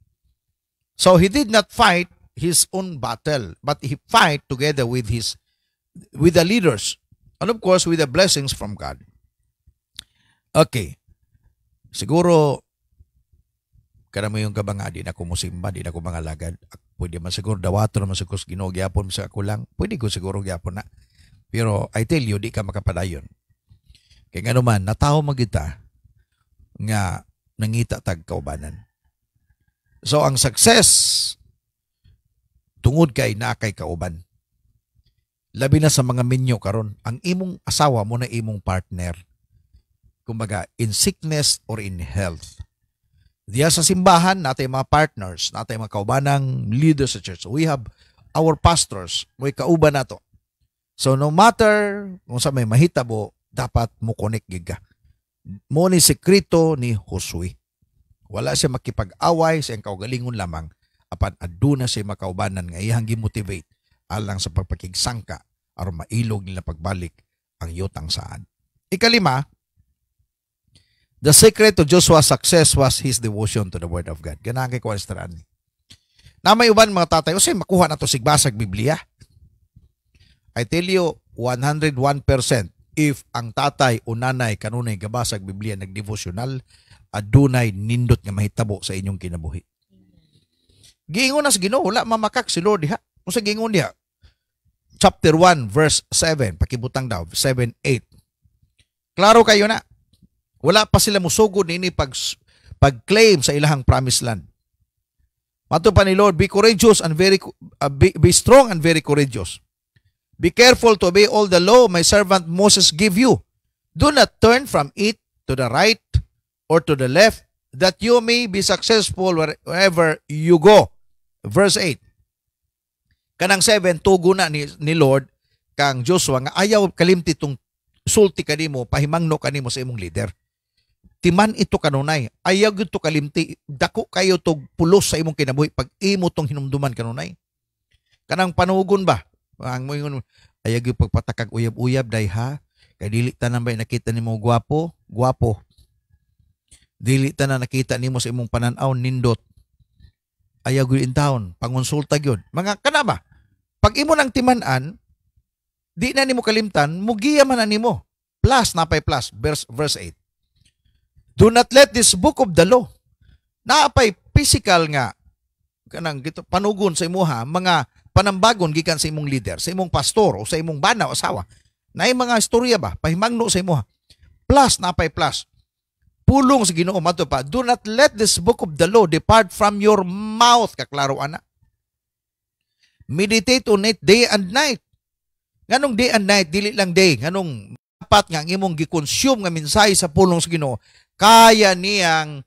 So he did not fight his own battle, but he fight together with the leaders. And of course, with the blessings from God. Okay. Siguro, kada mo yung kabanga, di na ko musimba, di na ko mga lagad. Pwede man siguro, dawato naman siguro Ginoo gyapon sa ako lang. Pwede ko siguro gyapon na. Pero I tell you, di ka makapadayon. Kaya nga naman, nataho magita nga nangita tag kaubanan. So, ang success, tungod kay na kay kauban. Labi na sa mga minyo karon, ang imong asawa mo na imong partner. Kumbaga, in sickness or in health. Diya sa simbahan, natin mga partners, natin mga kaubanang leaders sa church. We have our pastors, may kauban na to. So, no matter kung sa may mahitabo, dapat mo connect giga. Mo ni sekreto ni Josue. Wala siya makipag-away sa iyang kaugalingon lamang apan aduna siya makaubanan nga iyang gi-motivate alang sa pagpakigsangka aron mailog nila pagbalik ang yutang saad. Ikalima, the secret to Joshua's success was his devotion to the Word of God. Ganang kay Kwastraan. Na may uban mga tatay, usay makuha na to sigbasag Biblia. I tell you, 101% if ang tatay o nanay kanunay gabasag Biblia nagdevotional, adunay nindot nga mahitabo sa inyong kinabuhi. Giingon na sa Ginoo, wala mamakak si Lord diha. Kung sa giingon diha, chapter 1, verse 7, pakibutang daw, 7, 8. Klaro kayo na, wala pa sila musugod nini pag-claim sa ilahang promised land. Mato pa ni Lord, be courageous and be strong and very courageous. Be careful to obey all the law my servant Moses give you. Do not turn from it to the right or to the left, that you may be successful wherever you go. Verse 8. Kanang 7, tugo na ni Lord kang Joshua nga ayaw kalimti tong sulti kanimo, pahimangno kanimo sa imong leader. Timan ito kanunay. Ayaw ito kalimti. Dako kayo tog pulos sa imong kinabuhi pag imo tong hinumduman kanunay. Kanang panugon ba? Ang mo yun, ayaw yung pagpatakag uyab-uyab day ha. Kay dili tanan ba nakita nimo gwapo? Gwapo. Dili ta na nakita nimo sa imong pananaw nindot. Ayaw gyud in town, pangonsulta gyud. Mga kana ba? Pag imo nang timan-an, di na nimo kalimtan, mugiya man na nimo. Plus napay plus verse 8. Do not let this book of the law. Naapay physical nga kanang gito panugon sa imuha, mga panambagon gikan sa imong leader, sa imong pastor o sa imong bana o asawa. Naay mga istorya ba pahimangno sa imuha. Plus napay plus. Pulong sa Ginoo mato pa, do not let this book of the law depart from your mouth. Kaklaro ana. Meditate on it day and night. Nganong day and night, dili lang day. Nganong dapat nga ang imong gi-consume nga mensahe sa pulong sa Ginoo, kaya niyang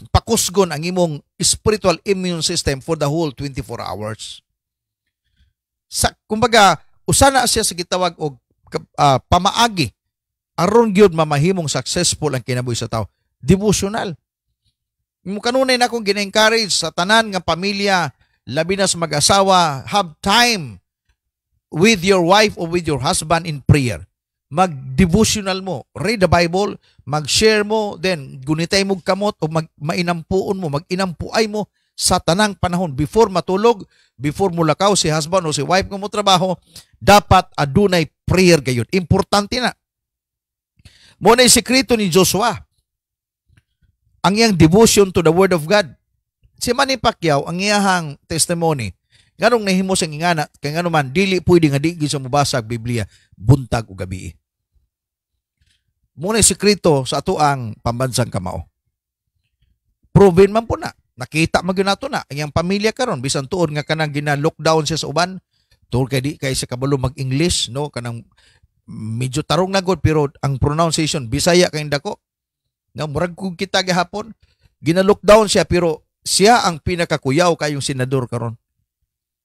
pakusgon ang imong spiritual immune system for the whole 24 hours. Kumbaga, usana siya sa gitawag og pamaagi aron gyud mamahimong successful ang kinabuhi sa tao. Devotional. Kanunay na akong gina-encourage sa tanan nga pamilya, labi na sa mag-asawa, have time with your wife or with your husband in prayer. Mag-devotional mo, read the Bible, mag-share mo, then gunitay mo kamot o mainampuon mo, mag-inampuay mo sa tanang panahon before matulog, before mulakaw si husband o si wife mo trabaho, dapat adunay prayer gayon. Importante na. Muna yung sekreto ni Joshua. Ang iyang devotion to the Word of God. Si Manny Pacquiao, ang iyahang testimony, ganong nahimo siyang ingana, kaya nga naman, dili pwede nga di sa mubasag Biblia, buntag o gabi. Muna yung sekreto sa ato ang pambansang kamao. Proven man po na. Nakita magyud nato na. Ang iyang pamilya karon bisan tuod nga kanang gina-lockdown siya sa uban, tuod kay di kay sa kabalo mag-English, no? Kanang medyo tarong na god pero ang pronunciation Bisaya kay dako. Nga murag kung kita gihapon, gina-lockdown siya pero siya ang pinakakuyaw kayong senador karon.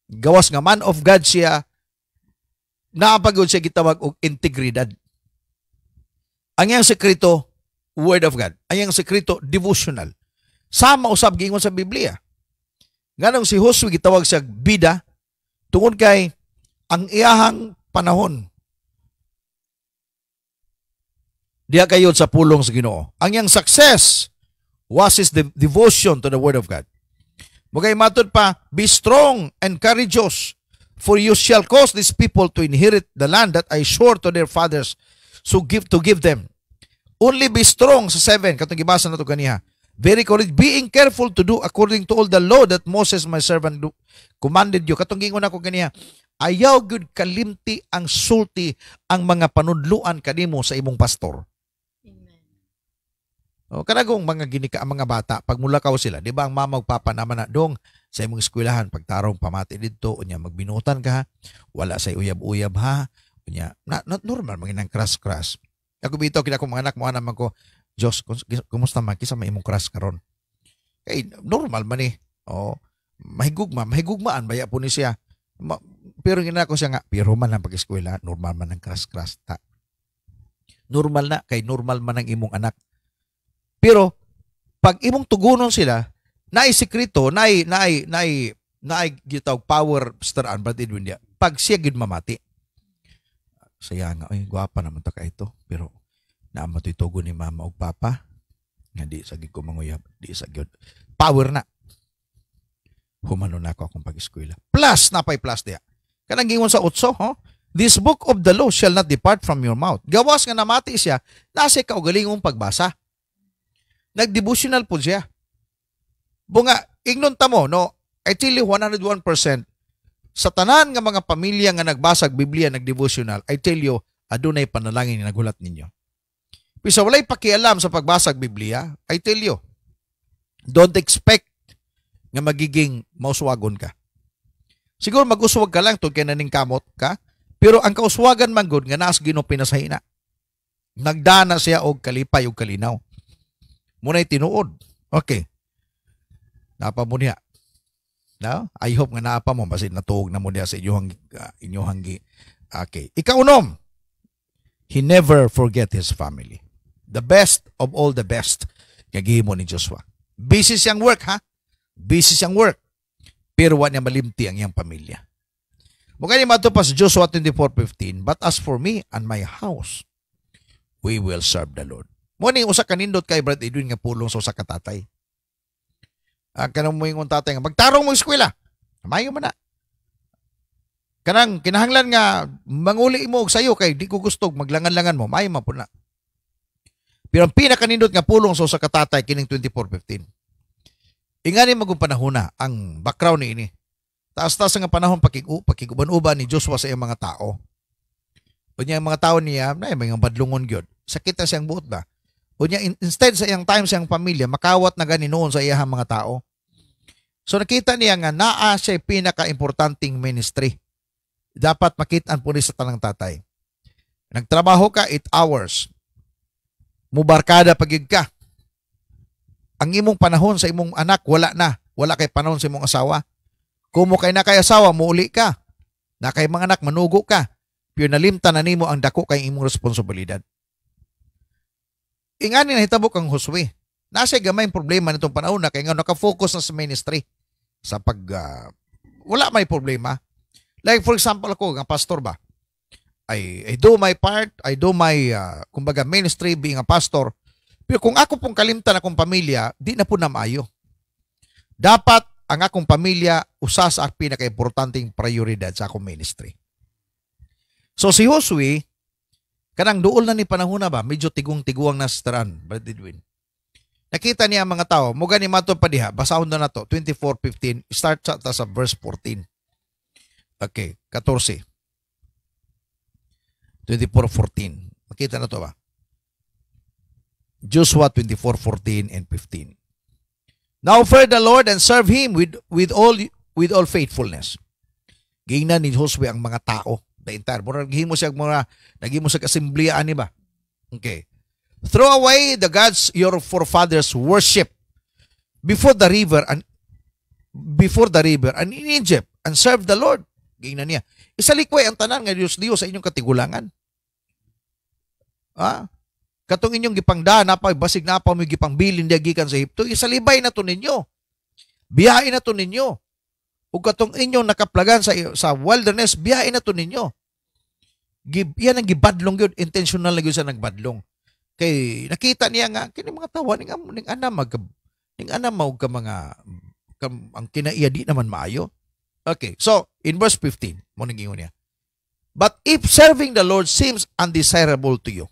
Gawas nga man of God siya, naapagod siya gitawag og integridad. Ang iyang sekreto, Word of God. Ang iyang sekreto, devotional. Sama usab gingon sa Biblia. Nganong si Josue gitawag siya bida tungod kay ang iyahang panahon diha kayon sa pulong sa Ginoo. Ang iyang success was his devotion to the Word of God. Mugay matod pa, be strong and courageous, for you shall cause these people to inherit the land that I swore to their fathers to give them. Only be strong sa 7, katong gibasa nato ganiha. Very courageous, being careful to do according to all the law that Moses my servant commanded you. Katong gingon ako ganiha, ayaw gud kalimti ang sulti ang mga panudluan kanimo sa imong pastor. O, kanagong mga ginika ang mga bata, pag mulakaw sila, di ba ang mama papa naman na dong sa imong eskwelahan, pagtarong pamati dito, unya magbinutan ka ha, wala sa uyab-uyab ha, unya, not normal, mga nang crush. Ako bito, kina kong mga anak mo, naman ko, Diyos, kumusta man, kisa may imong crush karon. Kay, normal man eh. O, mahigugmaan, baya po ni siya. Pero gina ko siya nga, pero man ang pag-eskwela, normal man ang crush ta. Normal na, kay normal man ang imong anak. Pero, pag imong tugunon sila, naay sekreto, naay gitawag power staraan, but it niya. Pag siya gid mamati, saya nga, ay, gwapa naman ta ka ito. Pero, naamatoy tugon ni mama o papa, nga di sa gid ko manguyab, di sa gid. Power na. Humano na ako akong pag-eskwela. Plus, napay plus diya. Kanang gingon sa 8, ho? This book of the law shall not depart from your mouth. Gawas nga namati siya, nasa kaugalingong pagbasa. Nag-devotional po siya. Bunga, ignon ta mo, no? I tell you 101%, sa tanan nga mga pamilya nga nagbasag Biblia, nag-devotional, I tell you, adunay panalangin nga nagulat ninyo. Pisa walay pakialam sa pagbasag Biblia, I tell you, don't expect nga magiging mauswagon ka. Siguro mag-uswag ka lang tungkol kay naning kamot ka, pero ang kauswagan man gud nga naas Ginoo pinasahina. Nagdana siya og kalipay og kalinaw. Muna'y tinuod. Okay. Napa mo niya. No? I hope nga napa mo. Basit natuog na mo niya sa inyong okay. Ikaunom. He never forget his family. The best of all the best. Kagihimo ni Joshua. Busy siyang work, ha? Busy siyang work. Pero wa niya malimti ang iyang pamilya. Mukha niya matupas Joshua 24:15. But as for me and my house, we will serve the Lord. Muna yung usa kanindot kay Brad Edwin nga pulong sa usa ka tatay. Kanang mo yung tatay nga, magtarong mo eskwela. Mayo man na. Kanang kinahanglan nga, manguli mo og sayo kay di ko gusto, maglangan-langan mo, mayo man po na. Pero ang pinakanindot nga pulong sa usa ka tatay kining 24:15. Ingani magong panahona ang background ni ini. Taas-taas nga panahon pakiguban-uban ni Joshua sa iyang mga tao. Unya ang mga tao niya, na may mga badlungon gyud. Sakit na siyang buot ba? Unya, instead sa iyang time sa iyang pamilya, makawat na gani noon sa iyang mga tao. So nakita niya nga naa siya pinaka-importanting ministry. Dapat makitaan po rin sa tanang tatay. Nagtrabaho ka 8 hours. Mubarkada pagig ka. Ang imong panahon sa imong anak, wala na. Wala kay panahon sa imong asawa. Kung mo kay na kay asawa, muuli ka. Na kay mga anak, manugo ka. Pero nalimta na nimo ang dako kay imong responsibilidad. Ingani na hitabo kang Josue. Nasa gamay problema nitong panahon na kaya nga nakafocus na sa ministry. Sa wala may problema. Like for example ako, nga pastor ba? I do my part, I do my kumbaga ministry being a pastor. Pero kung ako pong kalimtan akong pamilya, di na po na maayo. Dapat ang akong pamilya usa sa pinaka-importanting prioridad sa akong ministry. So si Josue, kanang duol na ni panahon na ba, medyo tigong-tiguang na sa taran, Brother Edwin. Nakita niya ang mga tao, mo gani mato pa diha, basahon na to, 24:15, start sa verse 14. Okay, 14. 24:14. Makita na to ba? Joshua 24:14 and 15. Now fear the Lord and serve Him with all faithfulness. Gingnan ni Josue ang mga tao. The entire. Naghimo siya kasimbliyaan ni ba? Okay. Throw away the gods your forefathers worship before the river and in Egypt and serve the Lord. Gingnan niya. Isalikway ang tanan nga Dios sa inyong katigulangan. Katong inyong gipangda napay basig na pa mo gipangbilin diya gikan sa Ehipto, isalibay na to ninyo. Biyahe na to ninyo. Ug katong inyong nakaplagan sa wilderness, biyahe na to ninyo. Yan ang gibadlong gyud, intentional na gyud sa nagbadlong. Kay nakita niya nga kini mga tawa ning anam ka mga ang kinaiya di naman maayo. Okay, so in verse 15, mo ning ingon niya. But if serving the Lord seems undesirable to you,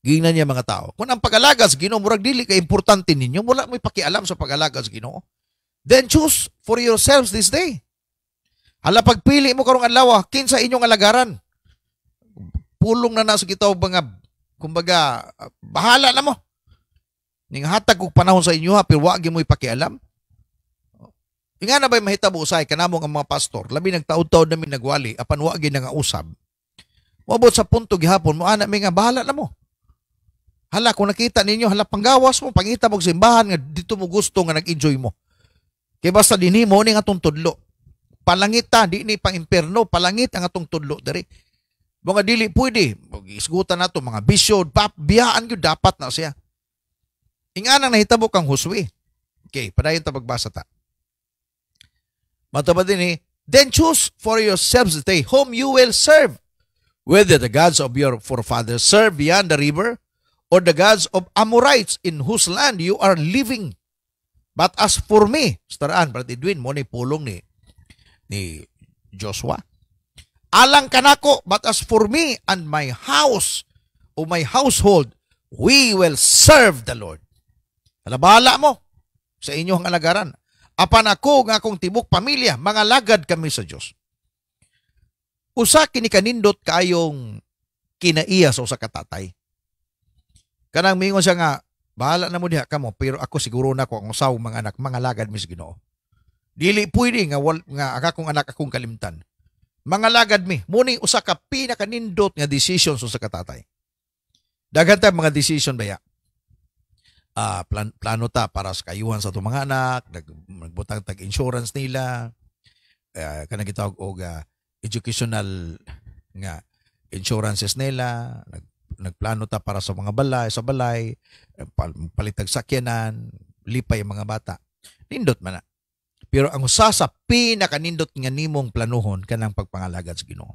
gingnan niya mga tao. Kung ang pag-alaga sa Ginoo murag dili ka importante ninyo, wala mo pakialam sa pag-alaga sa Ginoo, then choose for yourselves this day. Hala pagpili mo karong adlaw, kinsa inyong alagaran. Pulong na sa kitaw mga kumbaga bahala na mo. Ning hatag og panahon sa inyo ha, pero wa gyud mo ipakialam. Inga na ba'y mahitabo usay kanamo ang mga pastor, labi nagtaud-taud namin nagwali apan wa gyud nga usab. Moabot sa punto gihapon mo ana mi nga bahala na mo. Hala, kung nakita ninyo, hala, panggawas mo, pangita mo simbahan nga dito mo gusto nga nag-enjoy mo. Kaya basta dinhi mo ni nga atong tudlo. Palangit ta, di ni pang imperno, palangit ang atong tudlo dari. Mga dili pwede, isgutan na to, mga bisyo, biyaan yun, dapat na siya. Inganang nahitabo kang Josue. Okay, padayon ta pagbasa ta. Mataba din then choose for yourselves the day whom you will serve, whether the gods of your forefathers serve beyond the river, or the gods of Amorites in whose land you are living. But as for me, staraan, Brother Edwin, mo ni pulong ni Joshua. Alang kanako, but as for me and my house, o my household, we will serve the Lord. Alabala mo sa inyong alagaran. Apan ako nga akong tibok pamilya, mga lagad kami sa Diyos. Usa kini kanindot kayong kinaiya sa usa ka tatay. Kanang mingon siya nga, bahala na mo diha kamo, pero ako siguro na ko ang usaw mga anak, mga lagad mi sa Ginoo. Dili pwede nga akong anak akong kalimtan. Mga lagad mi, muni usa ka pinakanindot nga decision sa katatay. Daghan ta mga decision baya. Plano ta para sa kayuhan sa itong mga anak, nagbutang tag-insurance nila, kanang gitawag og educational nga insurances nila, nagplano ta para sa mga balay, palitag sakyanan, lipay ang mga bata. Nindot man na. Pero ang usa sa pinakanindot nga nimong planuhon kanang pagpangalagad sa Ginoo.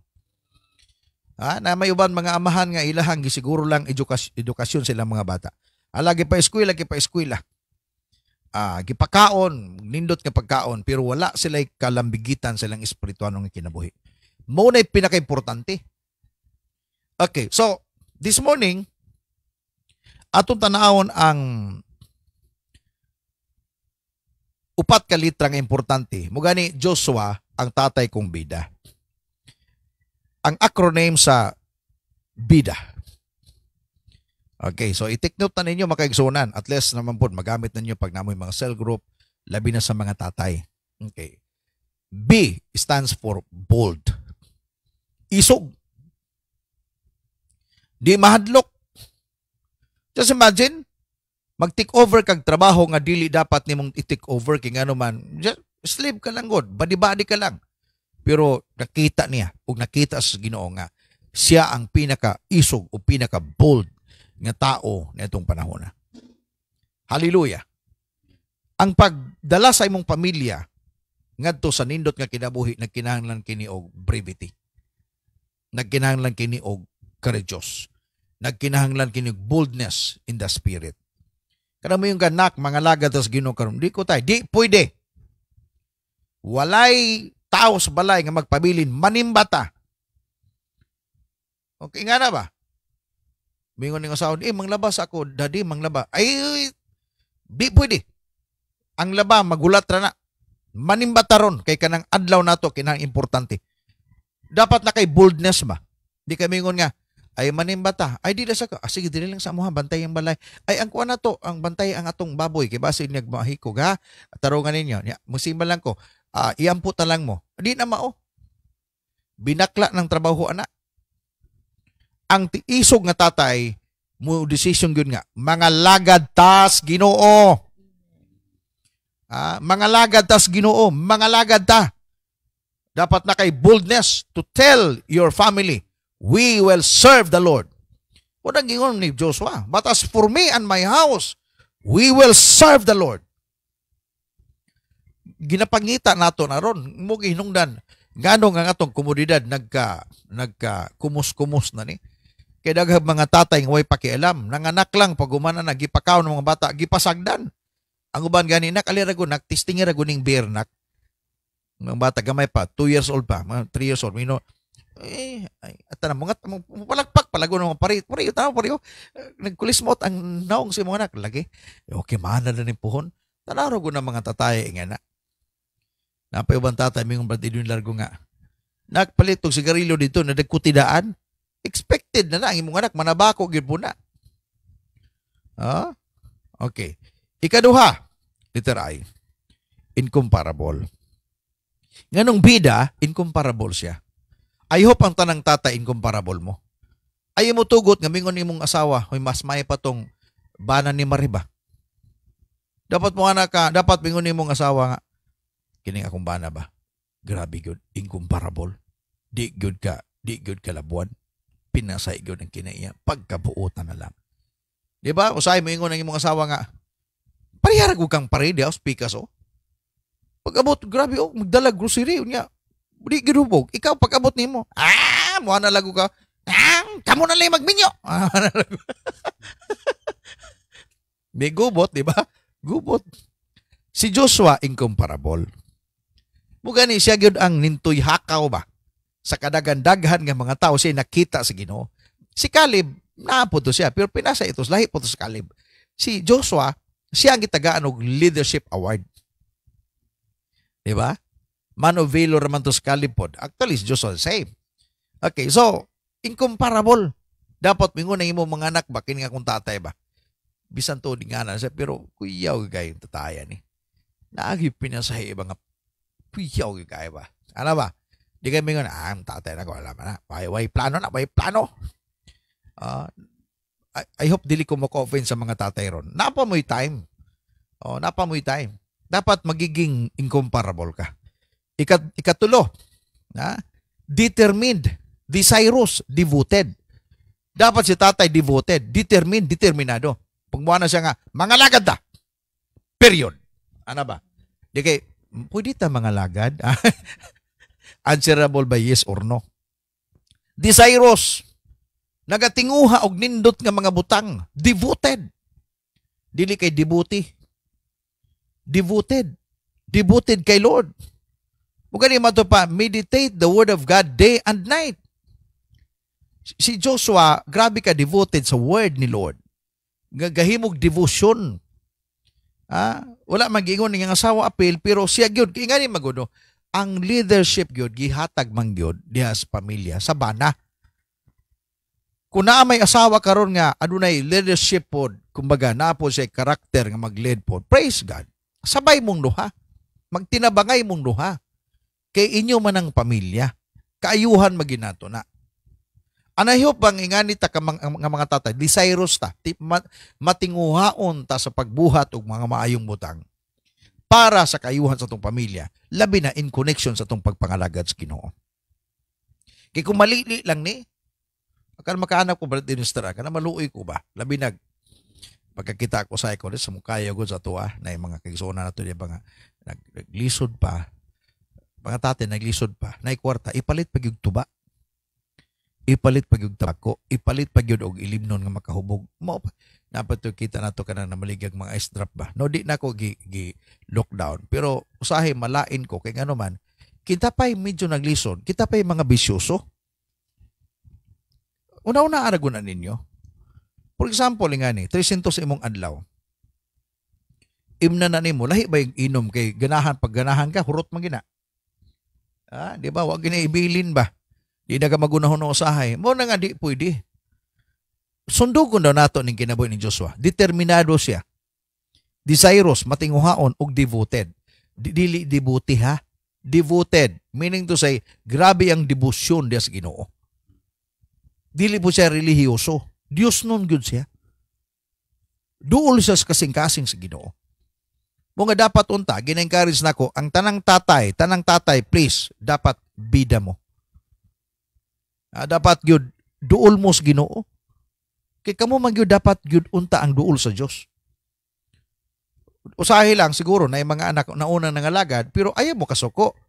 Na may uban mga amahan nga ilahang gisiguro lang edukasyon sila mga bata. Lagi pa eskwela. Gipakaon, nindot nga pagkaon, pero wala sila kalambigitan silang espiritual nga kinabuhi. Mo na pinaka-importante. Okay, so this morning, atong tanawon ang upat ka litra nga importante. Mugani Joshua ang tatay kong bida. Ang acronym sa bida. Okay, so i-take note na ninyo makaigsunan. At least naman po magamit ninyo pag namoy mga cell group, labi na sa mga tatay. Okay. B stands for bold. Isog. Di mahadlok. Just imagine, mag-take over kag trabaho nga dili dapat nimong i-take over kay ngano man. Just slave ka lang god, badi-badi ka lang. Pero nakita niya, ug nakita sa Ginoo nga siya ang pinaka-isog o pinaka-bold nga tao nitong panahon na. Hallelujah. Ang pagdala sa imong pamilya ngadto sa nindot nga kinabuhi nagkinahanglan kini og brevity. Nagkinahanglan kini og courageous. Nagkinahanglan kini og boldness in the spirit. Kada mo yung ganak mga lagad tas Ginoo karon, di ko tay, di pwede. Walay tao sa balay nga magpabilin manimbata. Okay nga na ba? Mingon ning asawa, manglabas ako, daddy, manglaba. Ay, di pwede. Ang laba, magulat ra na. Manimbata ron, kay kanang adlaw nato, kinang importante. Dapat na kay boldness ba? Di kay mingon nga, ay manimbata. Ay, di na sa ka. Sige, dili lang sa amuha, bantay ang balay. Ay, ang kuha na to, ang bantay ang atong baboy. Kay base niya mahikog, ha? Tarungan ninyo. Musimba lang ko. Iamput na lang mo. Di na mao. Binakla ng trabaho, anak. Ang isog nga tatay, mo decision yun nga, mga lagad tas Ginoo. Mga lagad tas Ginoo, mga lagad ta. Dapat na kay boldness to tell your family, we will serve the Lord. Wala gingon ni Joshua, but as for me and my house, we will serve the Lord. Ginapangita nato na ron, mo gihinungdan, ngano nga atong komunidad nagka kumus-kumus na ni. Kaya daghang mga tatay nga way pakialam, nanganak lang pag umana nagipakaw ng mga bata, gipasagdan. Ang uban gani nakalirago nagtistingi rago ning beer nak. Mga bata gamay pa, 2 years old pa, mga 3 years old, mino. At na mga palagpak palago ng mga pari tao nagkulismot ang naong si mga anak lagi. Okay, mana na ni puhon. Tanaro ko na mga tatay nga na. Napay ubang tatay mingong batid yung largo nga. Nagpalit og sigarilyo dito na dagkutidaan. Expected na ang imong anak manabako gyud po na. Okay. Ikaduha, letter I, incomparable. Nganong bida, incomparable siya. I hope ang tanang tata incomparable mo. Ay mo tugot nga mingon imong asawa, hoy mas may pa tong bana ni Mariba. Dapat mo anak ka, dapat mingon imong asawa nga kining akong bana ba. Grabe gyud, incomparable. Di gyud ka labuan. Pinasay gyud ang kinaiya, pagkabuotan na lang. Di ba? Usay mo ingon ang imong asawa nga, parihara ko kang pare, di ako speakas o. Pag-abot, grabe o, magdala grocery, unya, di girubog. Ikaw, pag-abot nimo, muha na lago ka, kamo na lang magminyo. May gubot, di ba? Gubot. Si Joshua, incomparable. Mugani siya gyud ang nintoy hakaw ba? Sa kadagandaghan nga mga tao siya nakita sa Ginoo. Si Caleb, naapunto siya, pero pinasa ito, lahi po to sa Caleb. Si Joshua, siya ang gitagaan og leadership award. Diba? Man of valor naman to sa Caleb po. Actually, si Joshua same. Okay, so, incomparable. Dapat mingon na imo mga anak ba, kini nga kung tatay ba? Bisan to di nga na siya, pero kuyaw gayong tataya ni. Naagi pinasahi iba nga, kuyaw gaya ba? Ano ba? Di kayo mingon, tatay na ko, alam na. Way plano na, way plano. I hope dili ko mako-offend sa mga tatay ron. Napa mo'y time. Napa mo'y time. Dapat magiging incomparable ka. Ikatulo, determined, desirous, devoted. Dapat si tatay devoted, determined, determinado. Pagmuha na siya nga, mga lagad na. Period. Ano ba? Di kayo, pwede ta mga lagad? Answerable by yes or no. Desirous. Nagatinguha og nindot nga mga butang. Devoted. Dili kay devote. Devoted. Devoted kay Lord. Mugani mato pa, meditate the word of God day and night. Si Joshua, grabe ka devoted sa word ni Lord. Gahimog devotion. Wala mag-ingon ng asawa apel, pero siya gyud kay ngani magudo. Ang leadership gyud gihatag man gyud diha sa pamilya sa bana. Kung naa may asawa karon nga adunay leadership pod, kumbaga naa po siya karakter nga mag-lead pod, praise God. Sabay mong duha. Magtinabangay mong duha. Kay inyo man ang pamilya. Kaayuhan maginato na. Anahiyop bang ingani ta ka mga tatay, desirous ta, matinguhaon ta sa pagbuhat og mga maayong butang para sa kaayuhan sa tong pamilya, labi na in connection sa tong pagpangalagad sa Ginoo. Kay kung malili lang ni, akan makaanap ko ba dinistra, kana maluoy ko ba, labi nag pagkakita ko sa mukaya ko sa tuwa na yung mga kaigsoona nato di ba nga naglisod pa, mga tatay naglisod pa, na kwarta, ipalit pag yung tuba. Ipalit pag yung tabako, ipalit pag yun og ilimnon nga makahubog. Mao pa. Dapat to kita nato kanang namaligag mga ice drop ba. No, di na ko gi lockdown. Pero usahay malain ko kay ngano man, kita pa'y medyo naglisod, kita pa'y mga bisyoso. Una-una aragunan ninyo. For example, nga ni, 300 imong adlaw. Imna na nimo, lahi ba yung inom kay ganahan, pag ganahan ka, hurot man gina. Di ba? Huwag ginaibilin ba? Di na ka magunahon ng usahay. Mo na nga di pwede. Sundugon daw nato ning kinabuhi ni Joshua. Determinado siya. Desirous, matinguhaon, ug devoted. Dili devote ha? Devoted. Meaning to say, grabe ang debosyon diya sa Ginoo. Dili po siya relihiyoso. Diyos nun good siya. Duol siya sa kasing-kasing sa Ginoo. Mga dapat unta, gina-encourage nako ang tanang tatay, please, dapat bida mo. Dapat gyud duol mo sa Ginoo. Kay kamo man gyud dapat gyud unta ang duol sa Dios. Usahay lang siguro na yung mga anak na unang nangalagad, pero ayaw mo kasuko.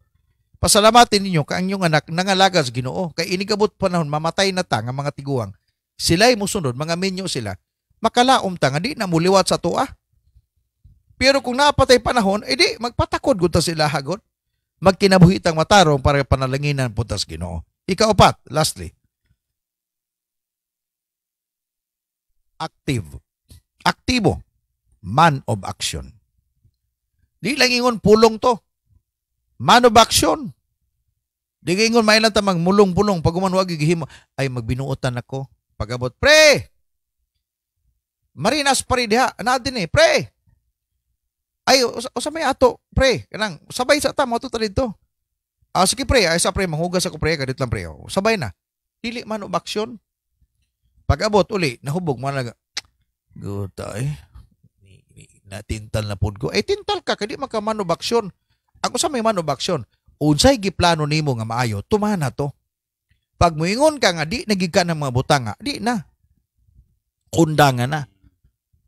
Pasalamatin ninyo ka ang inyong anak nangalagad sa Ginoo. Kay inigabot panahon mamatay na ta nga mga tiguang. Sila'y musunod, mga minyo sila. Makalaom ta nga di na muliwat sa tuwa. Pero kung napatay panahon, edi magpatakod gud ta sila hagod. Magkinabuhitang matarong para panalanginan punta sa Ginoo. Ikaapat, lastly. Active. Aktibo. Man of action. Di lang ingon pulong to. Man of action. Di ingon mailan tamang mulong-pulong pag umanwag gihimo ay magbinuotan ako. Pagabot, pre. Marinas pa rin diha. Anadin pre. Ay, usa may ato, pre. Kanang sabay sa ta mo to dito. Sige pre, ay sa pre manghugas ako pre kadit lang pre. Sabay na. Dili man of action. Pag-abot uli, nahubog mo na gutay. Natintal na pud ko. Tintal ka kadi man ka man of action. Ang usa may man of action, unsay giplano nimo nga maayo, tumana to. Pag moingon ka nga di nagigka ng mga butanga, di na. Kundangan na.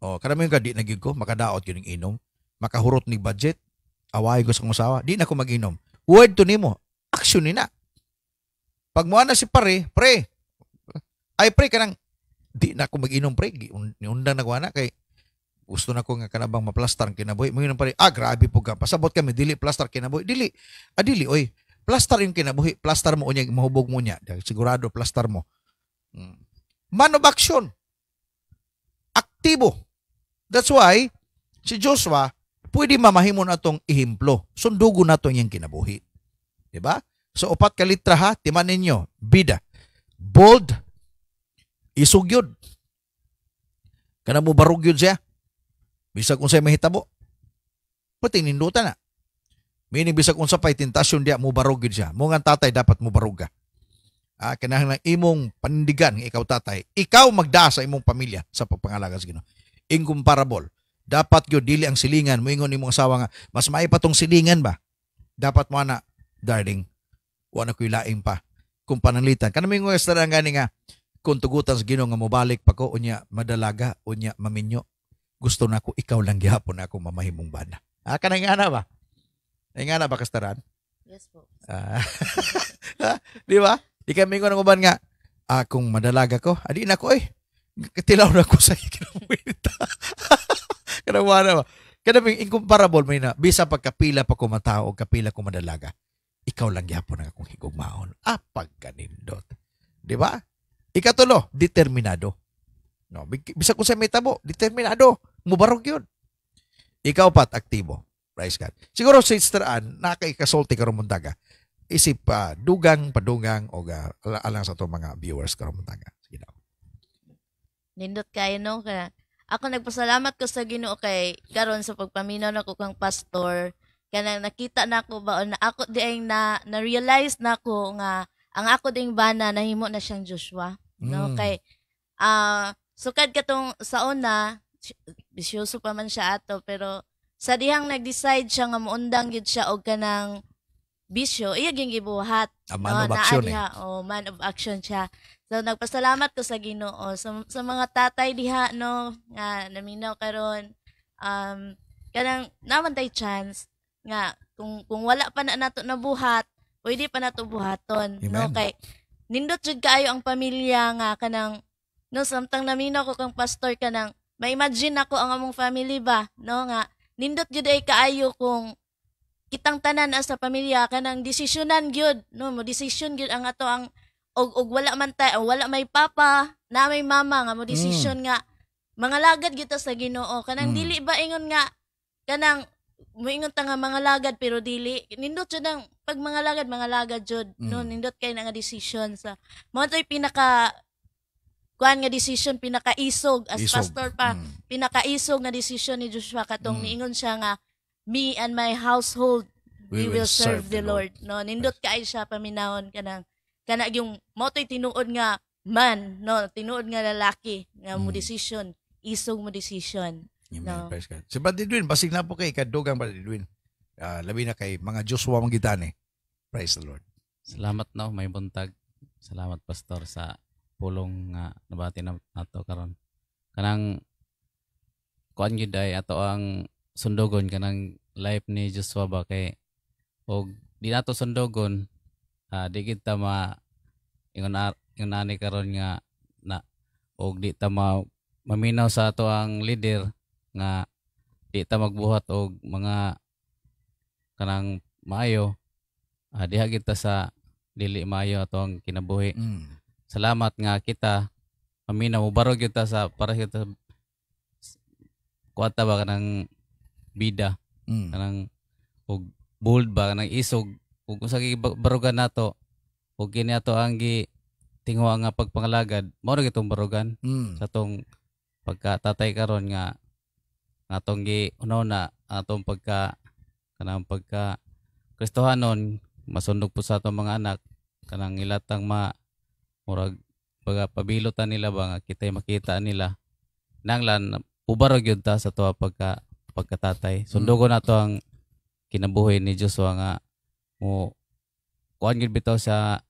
Karamihan ka di nagig ko, makadaot yun ng inom, makahurot ni budget, away ko sa kong asawa, di na ko mag-inom. Word to nimo, action ni na. Pag mo na si pre, ay pre kanang di na ako mag-inom pre, undang na ko na kay gusto na ko nga kanabang maplastar ang kinabuhi. Mo pare, grabe po ka. Pasabot kami dili plastar kinabuhi. Dili. Dili oy. Plastar yung kinabuhi. Plastar mo unya mahubog mo niya. Sigurado plastar mo. Man of action. Aktibo. That's why si Joshua pwede mamahimon atong ihimplo. Sundugo nato yung kinabuhi. Diba? So, 4 ka litra ha, timan ninyo. Bida. Bold. Isugyod. Kana mo barugyod siya. Bisag kung sa'y mahitabo. Pati nindutan na. Meaning bisag kung sa pa'y tentasyon diya, mo barugyod siya. Mungang tatay dapat mo baruga. Kinahanglan imong panindigan ng ikaw tatay. Ikaw magda sa imong pamilya sa pagpangalaga sa Ginoo. Incomparable. Dapat yun, dili ang silingan. Moingon imong asawa nga, mas maipatong silingan ba? Dapat mo na, darling, wala ko'y laing pa. Kung pananglitan. Kanaming mga estarang gani nga, kung tugutan sa Ginoo nga mobalik pa ko, unya madalaga, unya maminyo. Gusto na ko, ikaw lang gihapon na ako mamahimong bana. Kanang nga na ba? Ay nga na ba, kastaran? Yes po. Di ba? Di kami ko nang uban nga, kung madalaga ko, adi na ko katilaw na ko sa ikinamwita. Kanang na ba? Kanang incomparable may na, bisa pagkapila pa ko matao o kapila ko madalaga, ikaw lang gihapon na akong higugmaon. Pagkanindot. Di ba? Ikatulo, determinado. No, bisa kung sa may tabo, determinado, mubarog yun. Ikaw pat, aktibo. Praise God. Siguro sa istaraan, nakaikasulti ka rumuntaga. Isip dugang, padugang, o alang sa itong mga viewers ka rumuntaga. Sige daw. Nindot kayo no. Ako nagpasalamat ko sa Ginoo kay karon sa pagpaminaw nako kang pastor. Kaya nakita na ko ba na ako di ay na-realize na ko nga ang ako ding bana nahimo na siyang Joshua. No, kay sukad katong sa una, bisyoso pa man siya ato, pero sa dihang nag-decide siya nga muundang gyud siya og kanang bisyo, iya ging gibuhat. Man of action man of action siya. So nagpasalamat ko sa Ginoo sa mga tatay diha no nga naminaw karon kanang naman tay chance nga kung wala pa na nato nabuhat, pwede pa nato buhaton, no? Amen. Kay nindot jud kaayo ang pamilya nga kanang no samtang naminaw ko kang pastor kanang ma-imagine ako ang among family ba, no nga nindot jud ay kaayo kung kitang tanan as sa pamilya kanang desisyonan gyud, no mo desisyon gyud ang ato ang og wala man wala may papa na may mama nga mo desisyon nga mga lagad gyud ta sa Ginoo kanang dili ba ingon nga kanang moingon ta nga mga lagad pero dili nindot jud ang pag mga lagad jud, no nindot kay na nga desisyon sa mo toy pinaka kuan nga desisyon pinakaisog as Isog. pastor pa pinakaisog nga desisyon ni Joshua katong niingon siya nga me and my household we will serve the Lord. No, nindot kaay siya paminahon kanang kana yung mo to'y tinuod nga man, no, tinuod nga lalaki nga mo decision, isog mo decision. Amen. No. Praise God. Si Brother Edwin, basig na po kay kadugang Brother Edwin. Labi na kay mga Joshua mangitan eh. Praise the Lord. Salamat no, may buntag. Salamat pastor sa pulong nga nabati na ato karon. Kanang kuan gyud ay ato ang sundogon kanang life ni Joshua ba kay og di nato sundogon di kita ingon ani karon nga na og di ta maminaw sa ato ang leader nga di ta magbuhat og mga kanang maayo diha kita sa dili maayo ato ang kinabuhi. Salamat nga kita maminaw barog gyud ta sa para kita kuwata ba kanang bida kanang og bold ba kanang isog ug usa gi barugan nato ug kini ato ang gi tingwa nga pagpangalagad mao ra gitong barugan sa tong pagkatatay karon nga atong gi una atong kanang pagka Kristohanon masundog po sa atong mga anak kanang ilatang murag pabilotan nila ba nga kitay makita nila nanglan ubarog yun ta sa tuwa pagkatatay sundugon nato ang kinabuhi ni Joshua nga mo kuan gyud bitaw sa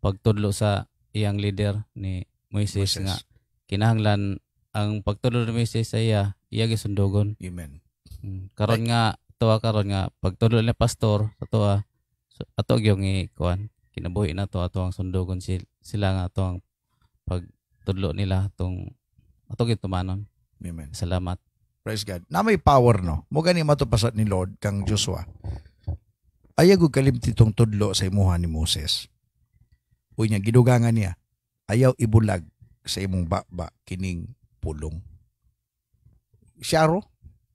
pagtudlo sa iyang leader ni Moises nga kinahanglan ang pagtudlo ni Moises sa iya gisundugon. Amen. Karon nga tuwa karon nga pagtudlo ni pastor sa tuwa ato gyung kuan kinabuhi na to ato ang sundugon sila nga ato ang pagtudlo nila tong ato gyud tumanon. Amen. Salamat. Praise God. Na may power no. Mo gani matupasat ni Lord kang Joshua. Ayaw kalimti tong tudlo sa imuha ni Moses. Uy niya gidugangan niya. Ayaw ibulag sa imong baba kining pulong. Siyaro.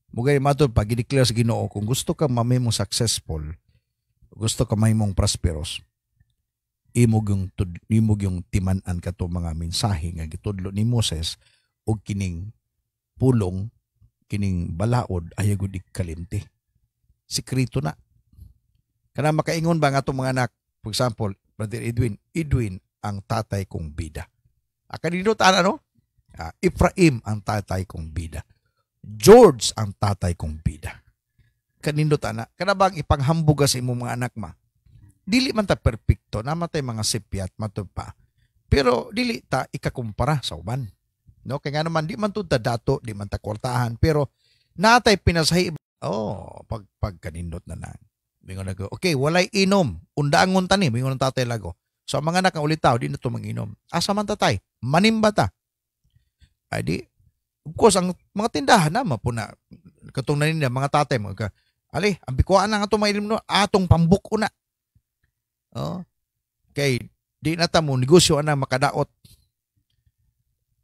Mo gani matud pag i-declare sa Ginoo kung gusto ka mamimong successful, gusto ka mamimong prosperous, imog yung timan-an ka to mga mensahe nga gitudlo ni Moses og kining pulong kining balaod ayaw gud kalimti. Sikreto na. Kana makaingon ba nga itong mga anak, for example, Brother Edwin ang tatay kong bida. Kanindot ano? Ephraim ang tatay kong bida. George ang tatay kong bida. Kanindot ana. Kana bang ipanghambuga sa imong mga anak ma? Dili man ta perpekto, namatay mga sipyat matupa. Pero dili ta ikakumpara sa uban. No, kaya nga naman di man tud ta dato, di man ta kwartahan, pero natay pinasahi. Pag kanindot na. Mingon nago. Okay, walay inom. Undaangon ta ni, mingon ang tatay lago. So ang mga anak ang ulitaw, di na to manginom. Asa man tatay? Manimba ta. Ay di, of course, ang mga tindahan na mapuna. Katong na nila, mga tatay, ali, ang bikuan na nga ito mailim no, atong pambuko na. Okay, di na ta mo, negosyo na makadaot.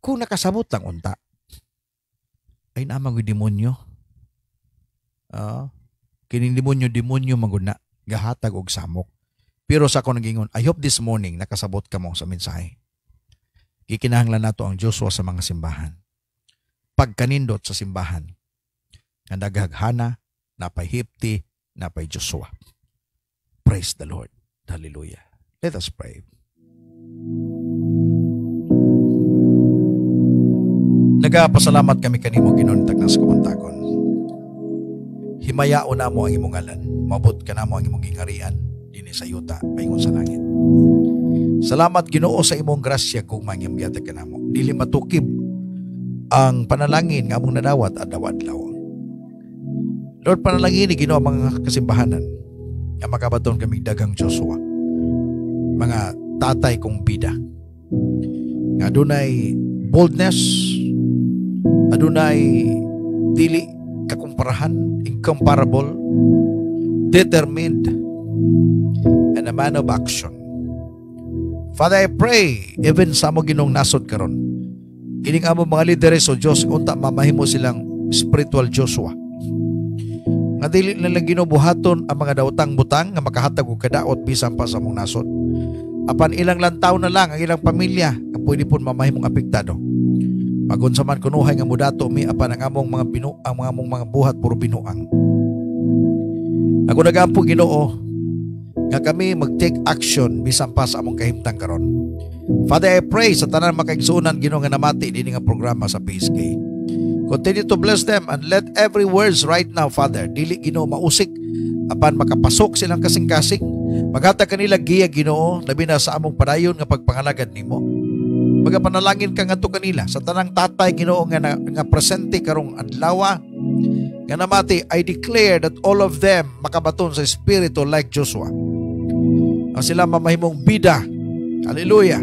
Kung nakasabot lang unta, ay namang yung demonyo. Kining demonyo maguna, gahatag og samok. Pero sa ako nagingon, I hope this morning nakasabot ka mo sa mensahe. Kikinahanglan nato ang Joshua sa mga simbahan. Pagkanindot sa simbahan, nga nagaghana, napay Hipti, napay Joshua. Praise the Lord. Hallelujah. Let us pray. Nagapasalamat kami kanimo Ginoon tagnas kauntagon. Himayao na mo ang imong ngalan. Mabot ka na mo ang imong gingarian dinhi sa yuta paingon sa langit. Salamat Ginoo sa imong grasya kung mangyamgyatag ka namo. Dili matukib ang panalangin nga among nadawat adlaw-adlaw. Lord, panalangin ni Ginoo ang mga kasimbahanan nga makabaton kami dagang Joshua. Mga tatay kong bida. Nga adunay boldness, adunay dili kakumparahan, incomparable, determined, and a man of action. Father, I pray, even sa mo Ginong nasod karon, kining amo mga lideres o Diyos, unta mamahimo silang spiritual Joshua. Nga dili nilang ginubuhaton ang mga daotang butang nga makahatag og kadaot bisan pa sa mong nasod. Apan ilang lantaw na lang ang ilang pamilya nga pwede pun mamahimong apektado. Magunsa man kunuhay nga mudato mi apan ang among mga ang among mga buhat puro binuang. Ako nagampo Ginoo nga kami mag-take action bisan pa sa among kahimtang karon. Father, I pray sa tanan makaigsuonan Ginoo nga namati dinhi nga programa sa PSK. Continue to bless them and let every words right now, Father, dili Ginoo mausik apan makapasok silang kasing-kasing. Maghatag kanila giya Ginoo labi na sa among padayon nga pagpangalagad nimo. Magapanalangin ka ngadto kanila sa tanang tatay Ginoo nga presente karong adlaw nga namati. I declare that all of them makabaton sa espiritu like Joshua. Ang sila mamahimong bida. Hallelujah.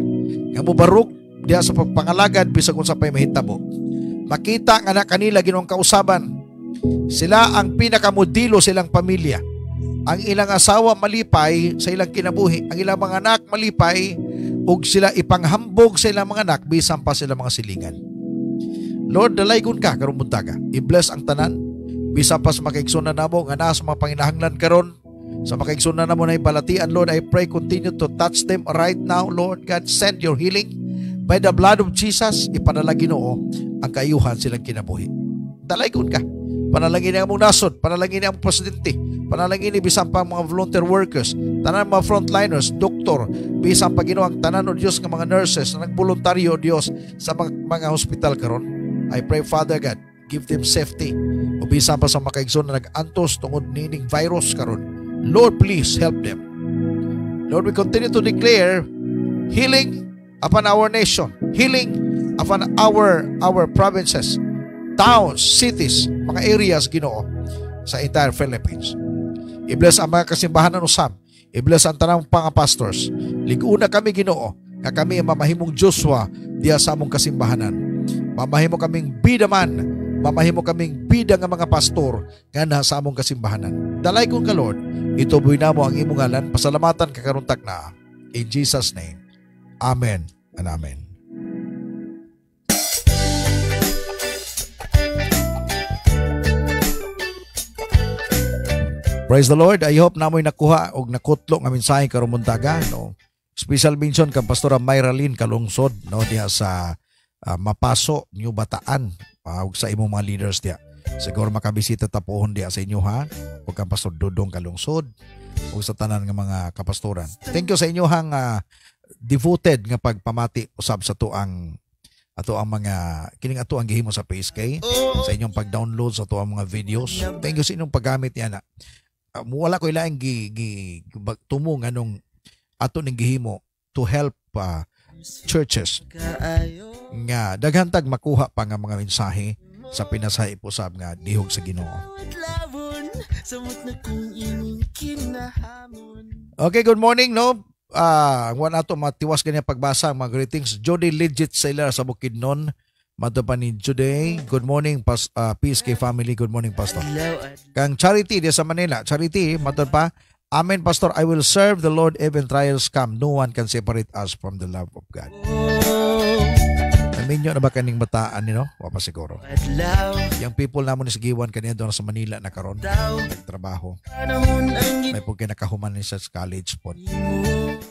Nga mubarok diha sa pagpangalagad bisag unsa pay mahitabo. Makita nga na kanila Ginoong kausaban. Sila ang pinakamodelo silang pamilya. Ang ilang asawa malipay sa ilang kinabuhi. Ang ilang mga anak malipay ug sila ipanghambog sa ilang mga anak bisan pa sila mga silingan. Lord, dalaygon ka karong buntaga. I-bless ang tanan. Bisan pa sa makaigsunan namo nga naa sa mga panginahanglan karon. Sa makaigsunan namo na ibalatian, Lord, I pray continue to touch them right now, Lord God. Send your healing. By the blood of Jesus, ipadala Ginoo ang kayuhan silang kinabuhi. Dalaygon ka. Panalangin ni among nasod, panalangin ni among presidente, panalangin ni bisan pa mga volunteer workers, tanan mga frontliners, doktor, bisan pa Ginoo ang tanan o Dios nga mga nurses na nagboluntaryo Dios sa mga hospital karon. I pray, Father God, give them safety. O bisan pa sa makaigsoon na nag-antos tungod nining virus karon. Lord, please help them. Lord, we continue to declare healing upon our nation, healing upon our provinces, towns, cities, mga areas Ginoo sa entire Philippines. I-bless ang mga kasimbahanan usab. I-bless ang tanang mga pastors. Liguna kami Ginoo nga kami mamahimong Joshua diya sa among kasimbahanan. Mamahimo kaming bida man, mamahimo kaming bida nga mga pastor nga na sa among kasimbahanan. Dalay kong ka Lord, ituboy na mo ang imong ngalan, pasalamatan kakaruntak na. In Jesus' name. Amen and amen. Praise the Lord. I hope namoy nakuha og nakutlo nga mensahe karong buntaga, no. Special mention kang Pastora Myra Lynn Kalungsod, no, diha sa Mapaso, New Bataan, ug sa imong mga leaders diha. Siguro makabisita ta pohon diha sa inyo ha. Ug kang Pastor Dudong Kalungsod ug sa tanan nga mga kapastoran. Thank you sa inyo hang devoted nga pagpamati usab sa tuang mga kining ato ang gihimo sa PSK, sa inyong pag-download sa tuang mga videos. Thank you sa inyong paggamit yan. Wala ko ilaing tumong anong ato ning gihimo to help churches nga daghantag makuha pa nga mga mensahe sa pinasahi usab nga dihog sa Ginoo. Okay, good morning, no. Wala nato matiwas kanya pagbasa mga greetings. Jody Legit Sailor sa Bukidnon. Mato pa ni Juday. Good morning, PSK family. Good morning, Pastor. Kang Charity diya sa Manila. Charity, mato pa. Amen, Pastor. I will serve the Lord even trials come. No one can separate us from the love of God. Minyo na ba kaning bataan ni no? Wa pa siguro. Yung people namon ni Sigiwan kaniya doon sa Manila na karon nagtrabaho. May pugay nakahuman ni sa college po.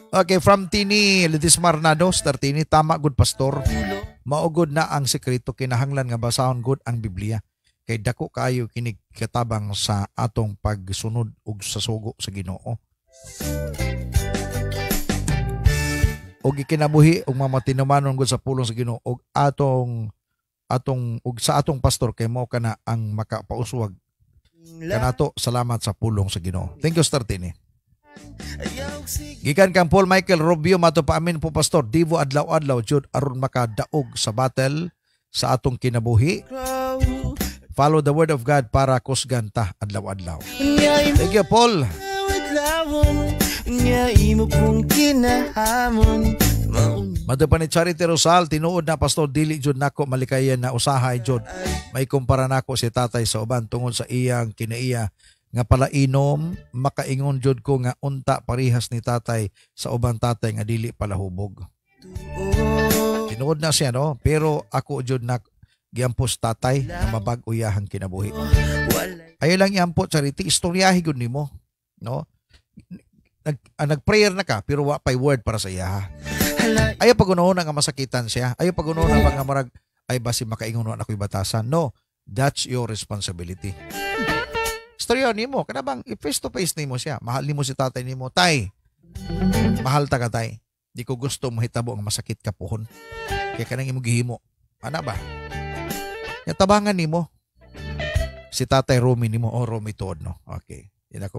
Okay, from Tini Lidismar Nado, Star Tini, tama good pastor. Maugod na ang sekreto kinahanglan nga basahon good ang Biblia. Kay dako kayo kinig katabang sa atong pagsunod ug sa sugo sa Ginoo. Og ikinabuhi og mamatinumanon gud sa pulong sa Ginoo og atong og sa atong pastor kay mao kana ang makapauswag kanato. Salamat sa pulong sa Ginoo. Thank you, Star Tini. Gikan kang Paul Michael Rubio mato pa amin po pastor Divo adlaw-adlaw jud aron makadaog sa battle sa atong kinabuhi. Follow the word of God para kusgan ta adlaw-adlaw. Thank you, Paul. Madapan ni Charity Rosal, tinuod na pastor, dili jud nako malikayan na usahay jud. May kumpara nako si tatay sa uban tungod sa iyang kinaiya nga palainom, makaingon jud ko nga unta parihas ni tatay sa uban tatay nga dili pala hubog. Tinuod na siya, no? Pero ako jud na giampos tatay nga mabag-uyahang kinabuhi. Ayo lang iampo, Charity, istoryahi gud nimo, no? Nag-prayer na ka pero wa pay word para sa iya. Ayaw pag-unahon nga masakitan siya. Ayaw pag-unahon nga mga marag ay basi makaingon na ako'y batasan. No, that's your responsibility. Storya nimo, kada bang face to face nimo siya. Mahal nimo si tatay nimo, tay. Mahal ta ka, tay. Di ko gusto mahitabo ang masakit ka pohon. Kaya kanang imo gihimo. Ana ba? Tabangan nimo. Si tatay Romy nimo, Romy tuod, no. Okay. Di na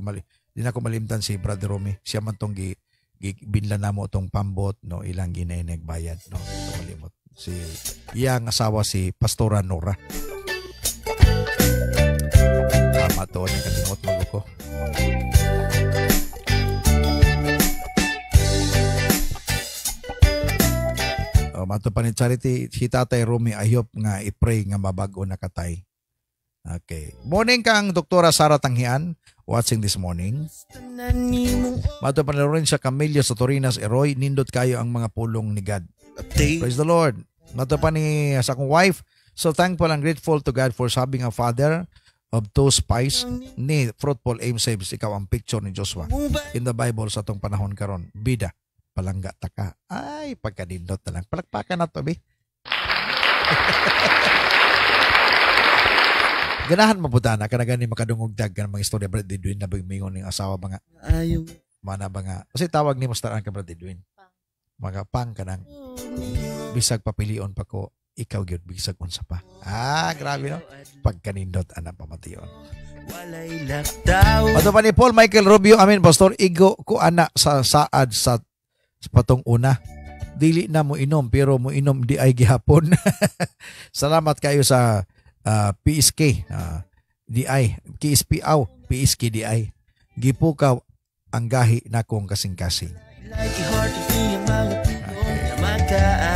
ko malimtan si Brother Romy. Siya man tong binlan na mo tong pambot, no, ilang gineneg bayad, no, malimot si iyang asawa si Pastora Nora. Tama to, nakalimot mo ko. Mato pa ni Charity, si Tatay Romy ayop nga i-pray nga mabago na katay. Okay. Morning kang Doktora Sara Tanghian, watching this morning. Mato pa rin sa Camillo sa Torinas, Eroy, nindot kayo ang mga pulong ni God. Praise the Lord. Mato pa ni sa akong wife, so thankful and grateful to God for having a father of two spies ni fruitful aim saves. Ikaw ang picture ni Joshua in the Bible sa tong panahon karon. Bida, palangga taka. Ay, pagkadindot na lang. Palakpakan na to, be. Ganahan mabuta na kanagani makadungog dag kan mga istorya Brad Edwin na bigmingon ning asawa mga mana ba nga kasi tawag ni Mustaraan ka Brad Edwin mga pang kanang bisag papilion pa ko ikaw gyud bisag unsa pa grabe no pagkanindot ana pamation. Ato pa ni Paul Michael Rubio, amen pastor, igo ko ana sa saad sa patong una, dili na mo inom pero mo inom di ay gihapon. Salamat kayo sa PSK DI KSP PSK DI gipukaw ang gahi na kong kasing-kasing.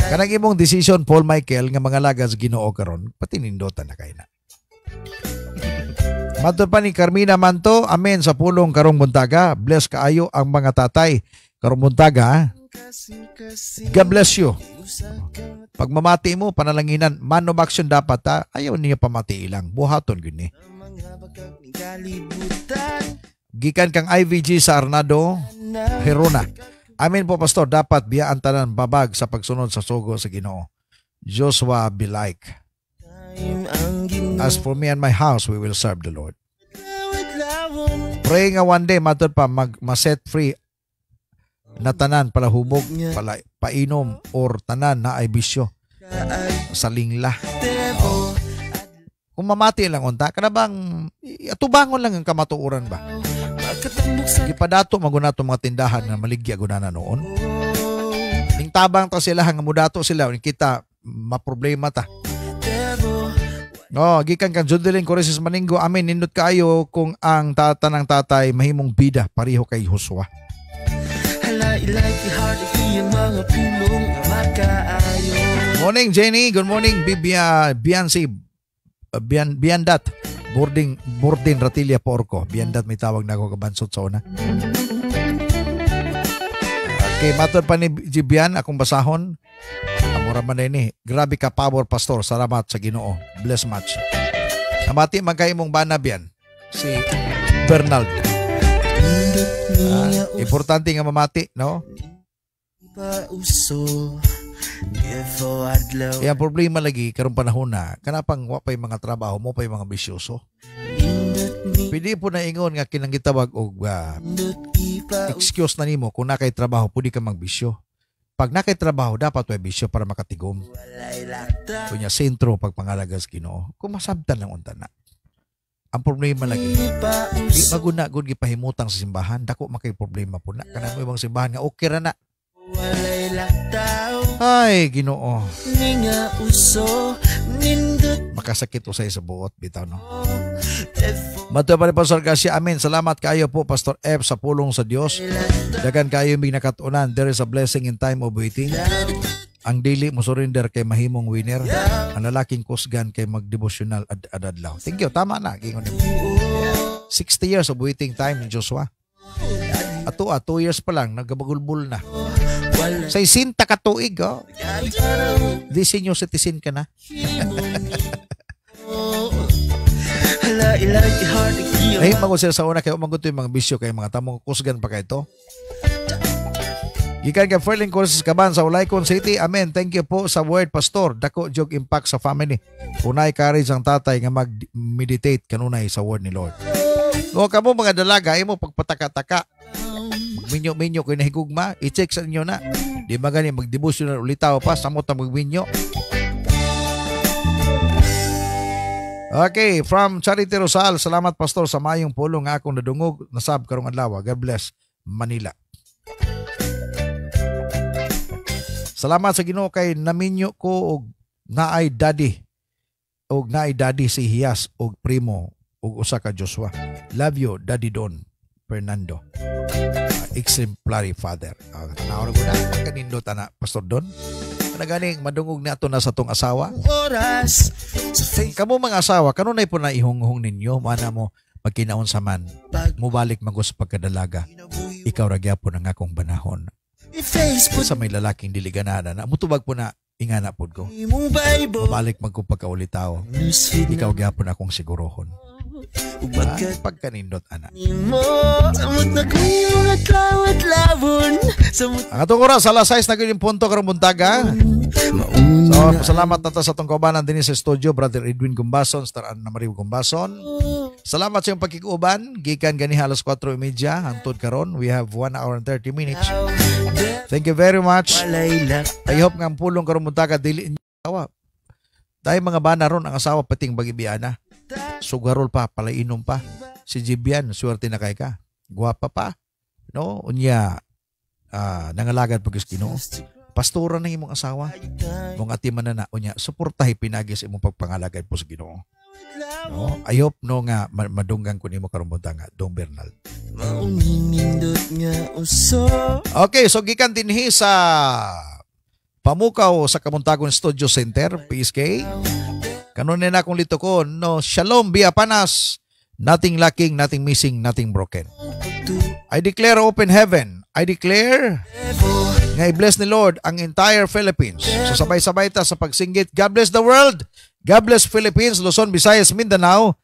Kanang imong decision Paul Michael nga mga lagas Ginoo karon pati nindotan na kay na. Mato pa ni Carmina Manto, amen sa pulong karong buntaga. Bless kaayo ang mga tatay karong buntaga. God bless you. Pag mamati mo, panalanginan, man of action dapat ha. Ayaw niya pamati ilang. Buhaton gini. Gikan kang IVG sa Arnado, Herona. Amin po pastor, dapat biyaan tanan babag sa pagsunod sa sugo sa Ginoo. Joshua be like. As for me and my house, we will serve the Lord. Pray nga one day, matod pa, ma-set free na tanan pala hubog, pala painom, or tanan na ay bisyo sa lingla. Kung mamati lang unta, kana bang atubangon lang ang kamatuuran ba? Gipadato magunato mga tindahan na maligya gunana noon. Ning tabang ta sila nga mudato sila kita maproblema ta. No, gikan kang Jodeline Coreses Maninggo, amen, nindot kaayo kung ang tatanang tatay mahimong bida pareho kay Joshua. Morning Jenny, good morning Biancy Biandat Bordin Ratilia Porco. Biandat may tawag na ako kabansot sa una. Okay, matod pa ni Bian akong basahon. Amura man ini. Grabe ka power pastor. Salamat sa Ginoo. Bless much. Namati magkay mong bana Bian. Si Bernald. Importante nga mamati, no? Ang problema lagi karong panahon na kanapang wapay mga trabaho mo pay mga bisyoso. Pwede po na ingon nga kinang gitawag og excuse na nimo kung nakay trabaho pwede ka magbisyo. Pag nakay trabaho dapat way bisyo para makatigom. Kunya sentro pagpangalagas Ginoo. Kung masabtan lang unta na. Ang problema lagi, di maguna gud gipahimutang sa simbahan, dako makay problema po na. Kanang ibang simbahan nga okay ra na. Ay, Ginoo. Ninga uso nindot Makasakit usay sa buot bitaw no. Tefo Mato pa ni Pastor Garcia. Amen. Salamat kayo po Pastor F sa pulong sa Dios. Dagan kayo mig nakatunan. There is a blessing in time of waiting. Ang dili mo surrender kay mahimong winner. Ang lalaking kusgan kay magdevotional adadlaw. Thank you. Tama na. Gingon nimo. 60 years of waiting time ni Joshua. Ato 2 years pa lang nagabagulbul na. wala Sa isinta ka tuig oh. Di senior citizen ka na. Hala ilag heart ikiyo Ay magusir sa una kayo maguto yung mga bisyo kay mga tamong kusgan pa kayo to. Gikan kay Ferling Courses Kaban sa Olaykon City. Amen. Thank you po sa word pastor. Dako jog impact sa family. Unay courage ang tatay nga mag-meditate kanunay sa word ni Lord. O kamo mga dalaga imo pagpataka-taka. Magminyo-minyo kay nahigugma, i-check sa inyo na. Di magani magdevotional ulitaw pa samot ang magminyo. Okay, from Charity Rosal, salamat pastor sa mayong pulong nga akong nadungog nasab karong adlaw. God bless Manila. Salamat sa Ginoo kay naminyo ko og naay daddy si Hiyas og primo og usa ka Joshua. Love you Daddy Don Fernando. Exemplary father. Tanaw ko na kanindot ana Pastor Don. Naganing madungog na ato na sa tong asawa. oras sa face Kamo mga asawa kanunay po na ihunghong ninyo mana mo magkinaon sa man. Mubalik magos pagkadalaga. Ikaw ra gyapon ang akong banahon. Facebook Sa may lalaking diliganada na mutubag po na ingana pod ko. imong Bible Mabalik magkupagkaulitaw. newsfeed Ikaw gyapon akong sigurohon. Pagkat Pagkanindot ana. mo samot na kuyong at lawat-lawon samot Ang atong oras alas 6 na gyud punto karong buntaga. mauna So salamat na ta sa atong kaubanan dinhi sa studio Brother Edwin Gumbason, Star Anna Marie Gumbason. Salamat sa iyong pagkikuuban. Gikan gani halos 4:30 hangtod karon. We have 1 hour and 30 minutes. Thank you very much. walay lang I hope nga ang pulong karong buntaga dili inyo asawa. Dahil mga bana ron ang asawa pating bagibiana. Sugarol pa, palainom pa. Si Jibian, swerte na kay ka. Guwapa pa. No? Unya, nangalagad pagkis Ginoo. Pastora na imong asawa. Mong atiman na unya, suportahi pinagis imong pagpangalagad po sa Ginoo. No? I hope no nga madunggan ko nimo karong buntaga, Dong Bernal. mauninindot nga uso Okay, so gikan dinhi sa Pamukaw sa Kamuntagon Studio Center, PSK. Kanunin na akong litukon, no, Shalom, Bia Panas, nothing lacking, nothing missing, nothing broken. I declare open heaven. I declare nga i-bless ni Lord ang entire Philippines. So sabay-sabay ta sa pagsinggit. God bless the world. God bless Philippines, Luzon, Visayas, Mindanao.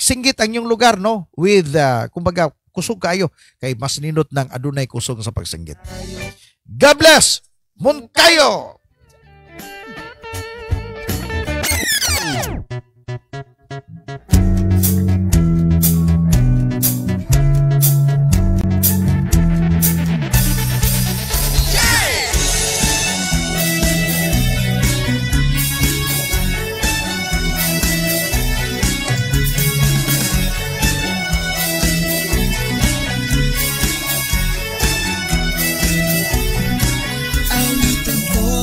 Singgit ang inyong lugar, no? With, kumbaga, kusog kayo. Kay mas ninot ng adunay kusog sa pagsinggit. God bless! Moncayo!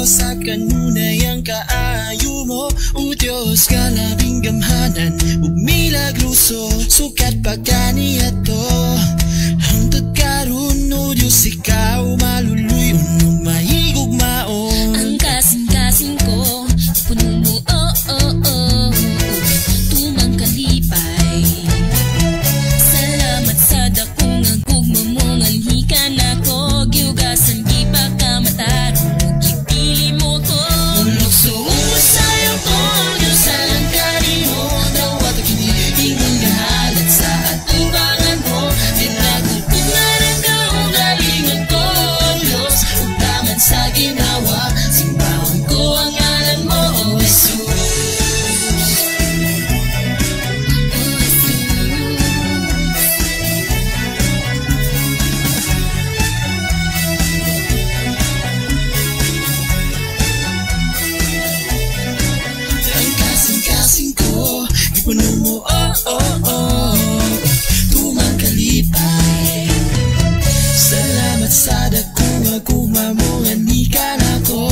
sa kanunay ang kaayo mo O Diyos ka labing gamhanan ug milagruso sukat pagkaniya to hangtod karon O Diyos ikaw maluluyon ug mahigog maon Ang kasing-kasing ko puno mo tumang kalipay Salamat sa dakong ang gugma mo ngalhikan ako giugasan di pa ka matarong gipili mo ko Ulokso usayo ko Diyos sa langkari mo dawat kini ingon gahalat sa atubangan mo dinagulpungan ang kaugalingan ko Diyos ug taman sa ginawa simbawon ko ang ngalan mo O Jesus Ang kasing-kasing ko ipuno mo tumang kalipay Salamat sa dakong aguma mo nga ni ka na ko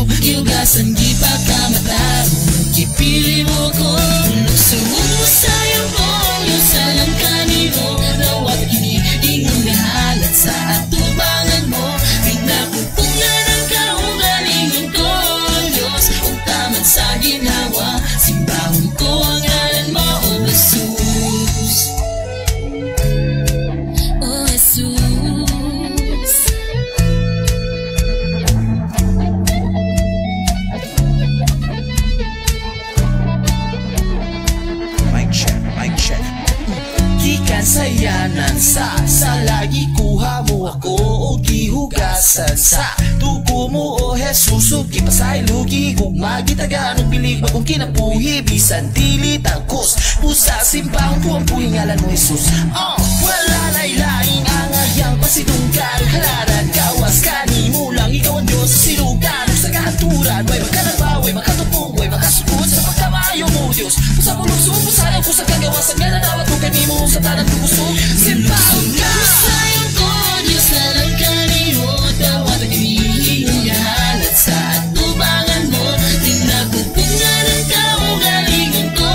kaluwasan sa tuko mo o Jesus ug kipasay lugi gugma gitagaan ug bilig bagong kinabuhi bisan dili tangkos pusa simbahon ko ang puhingalan mo Jesus. Wala laylaing ang ayang pasidunggan halaran gawas kanimo lang ikaw ang Diyos sa silugan sa kahanturan way magkanabaw way makatupong way makasukod sa pagkamayo mo Diyos pusa mo luso pusayaw ko sa kagawasan nga nanawat ko kanimo sa tanang gusto simbahon ka pusayaw ko Diyos na lang kanimo tawad ang hinihingahan at sa atubangan mo tinagupungan ang kaugalingan ko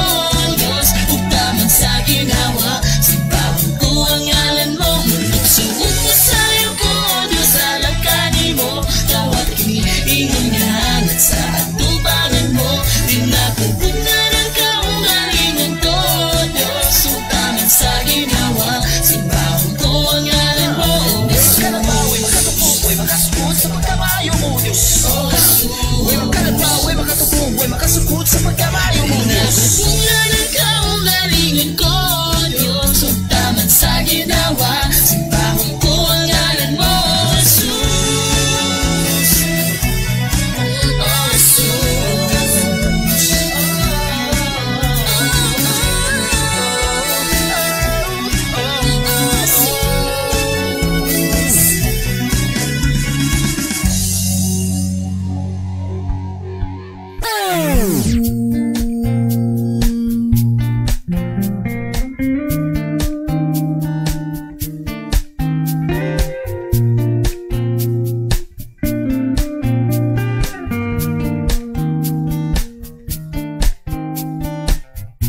Diyos ug tamang sa ginawa simbahon ko ang ngalan mo muluksuot pusayaw ko Diyos na lang kanimo tawad ang hinihingahan at sa atubangan mo tinagupungan ang kaugalingan ko Diyos ug tamang sa ginawa simbahon ko ang ngalan mo Way makatupong, way makasukod sa pagkamayo mo Diyos Way makatupong, way makatupong, way makasukod sa pagkamayo mo Diyos Nagupungan ang kaugalingan ko Diyos ug taman sa ginawa simbahon ko ang ngalan mo Jesus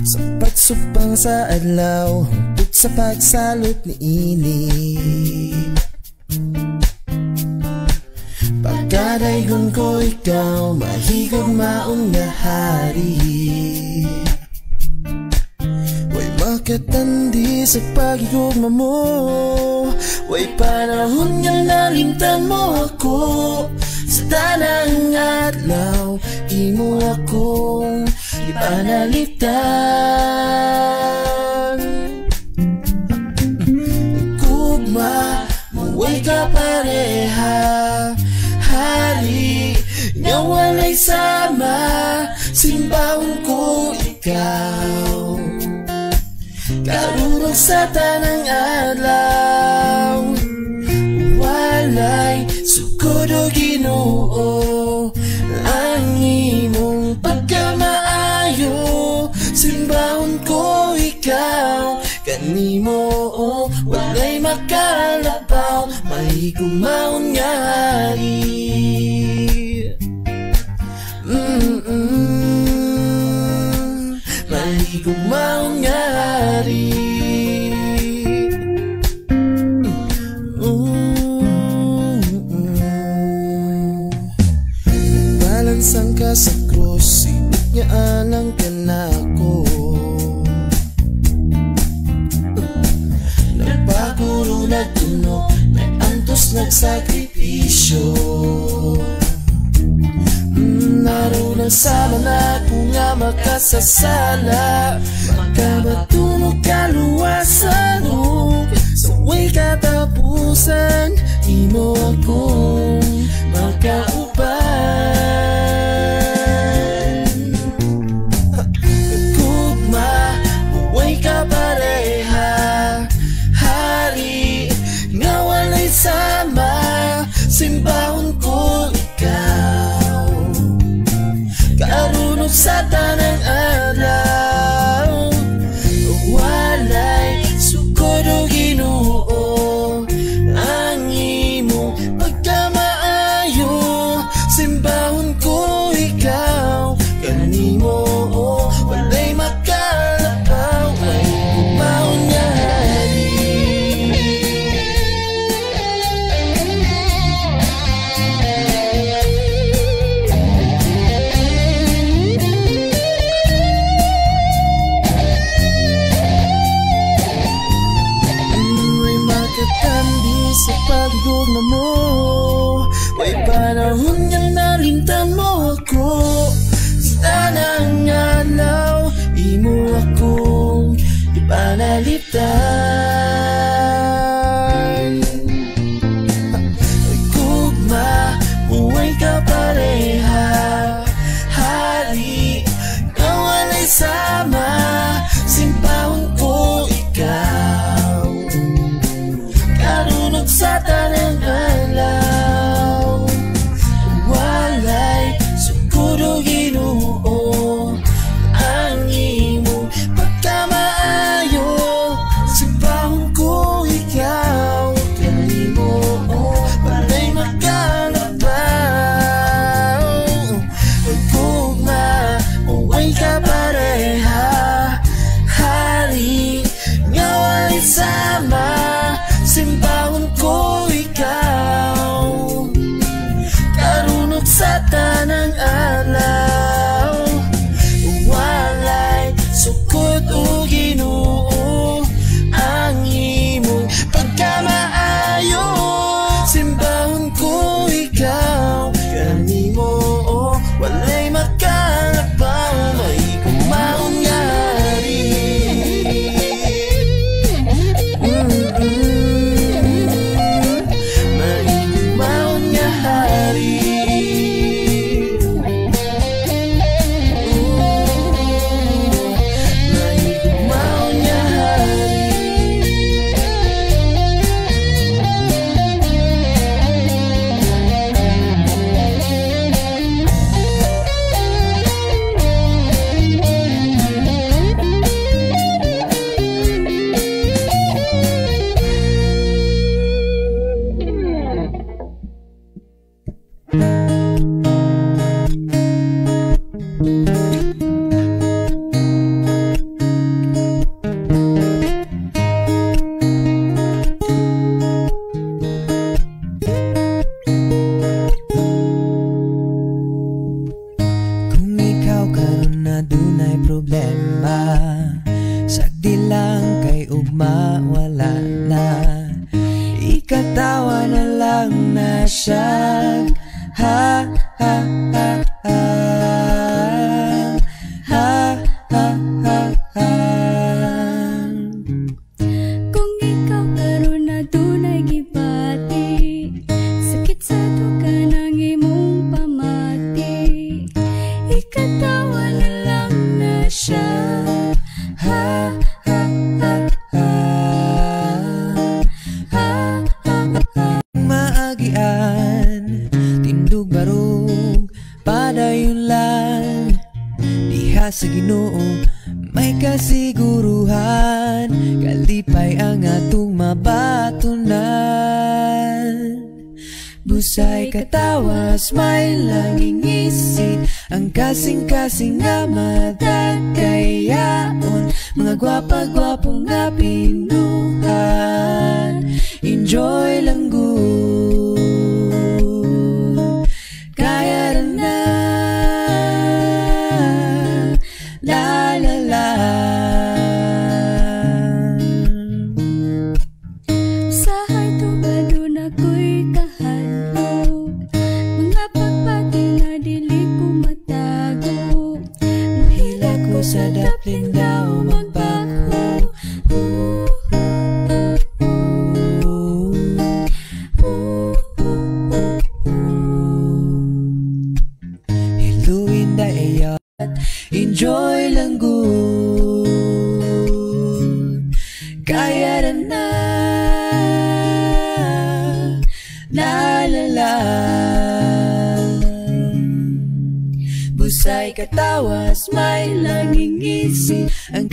Sa pagsupang sa adlaw hangtod sa pagsalot ni init pagkadaygon ko ikaw mahigog maong nga hari way makatandi sa pagigugma mo way panahon nga nalimtan mo ako sa tanang adlaw imo akong ipanalitan Kugma, muway ka pareha Hari, nga walay sama Simbahon ko ikaw Karunong sa tanang adlaw Walay sukod o Ginoo ang imong pagkamaayo simbahon ko ikaw kanimo walay makalabaw may kumaon nga hari may kumaon nga hari Balansang ka sa krus, sinit niya alang ka na ako Nagpaguro na tunog, nag-antos nagsakripisyo Naroon sama na ko nga makasasala Makabatunog kaluwasan sa way katapusan Imo akong makauban Kugma, buway ka pareha Hari, nga walay sama Simbahon ko ikaw Karunong sa tanang adlaw Walay sukod o Ginoo ang imong pagkamaayo simbahon ko ikaw kanimo walay makalabaw may kumaon nga hari na dunay problema, sagdi lang kay ugma wala na, ikatawa na lang na siya. Ha ha ha ha ha ha ha ha. Kung ikaw karon na dunay gibati, sakit sa duga nang imong pamati, ikatawa na lang na siya. Ha ha ha ha ha ha. Maagian tindog barog padayon lang, diha sa Ginoo may kasiguruhan, kalipay ang atong mabatunan. Busay katawa, smile lang ingisi, ang kasing-kasing nga matagayaon, mga gwapa-gwapong nga pinuhan. Enjoy lang good, kaya rin na la la la. Usahay tubado na ko'y kahalo, mga pagpati na dili ko matago, Hila ko sa daplin daw magbago. Hiluin na iyat, enjoy lang good, kaya rin na la la la. Busay katawa, smile lang ingisi, ang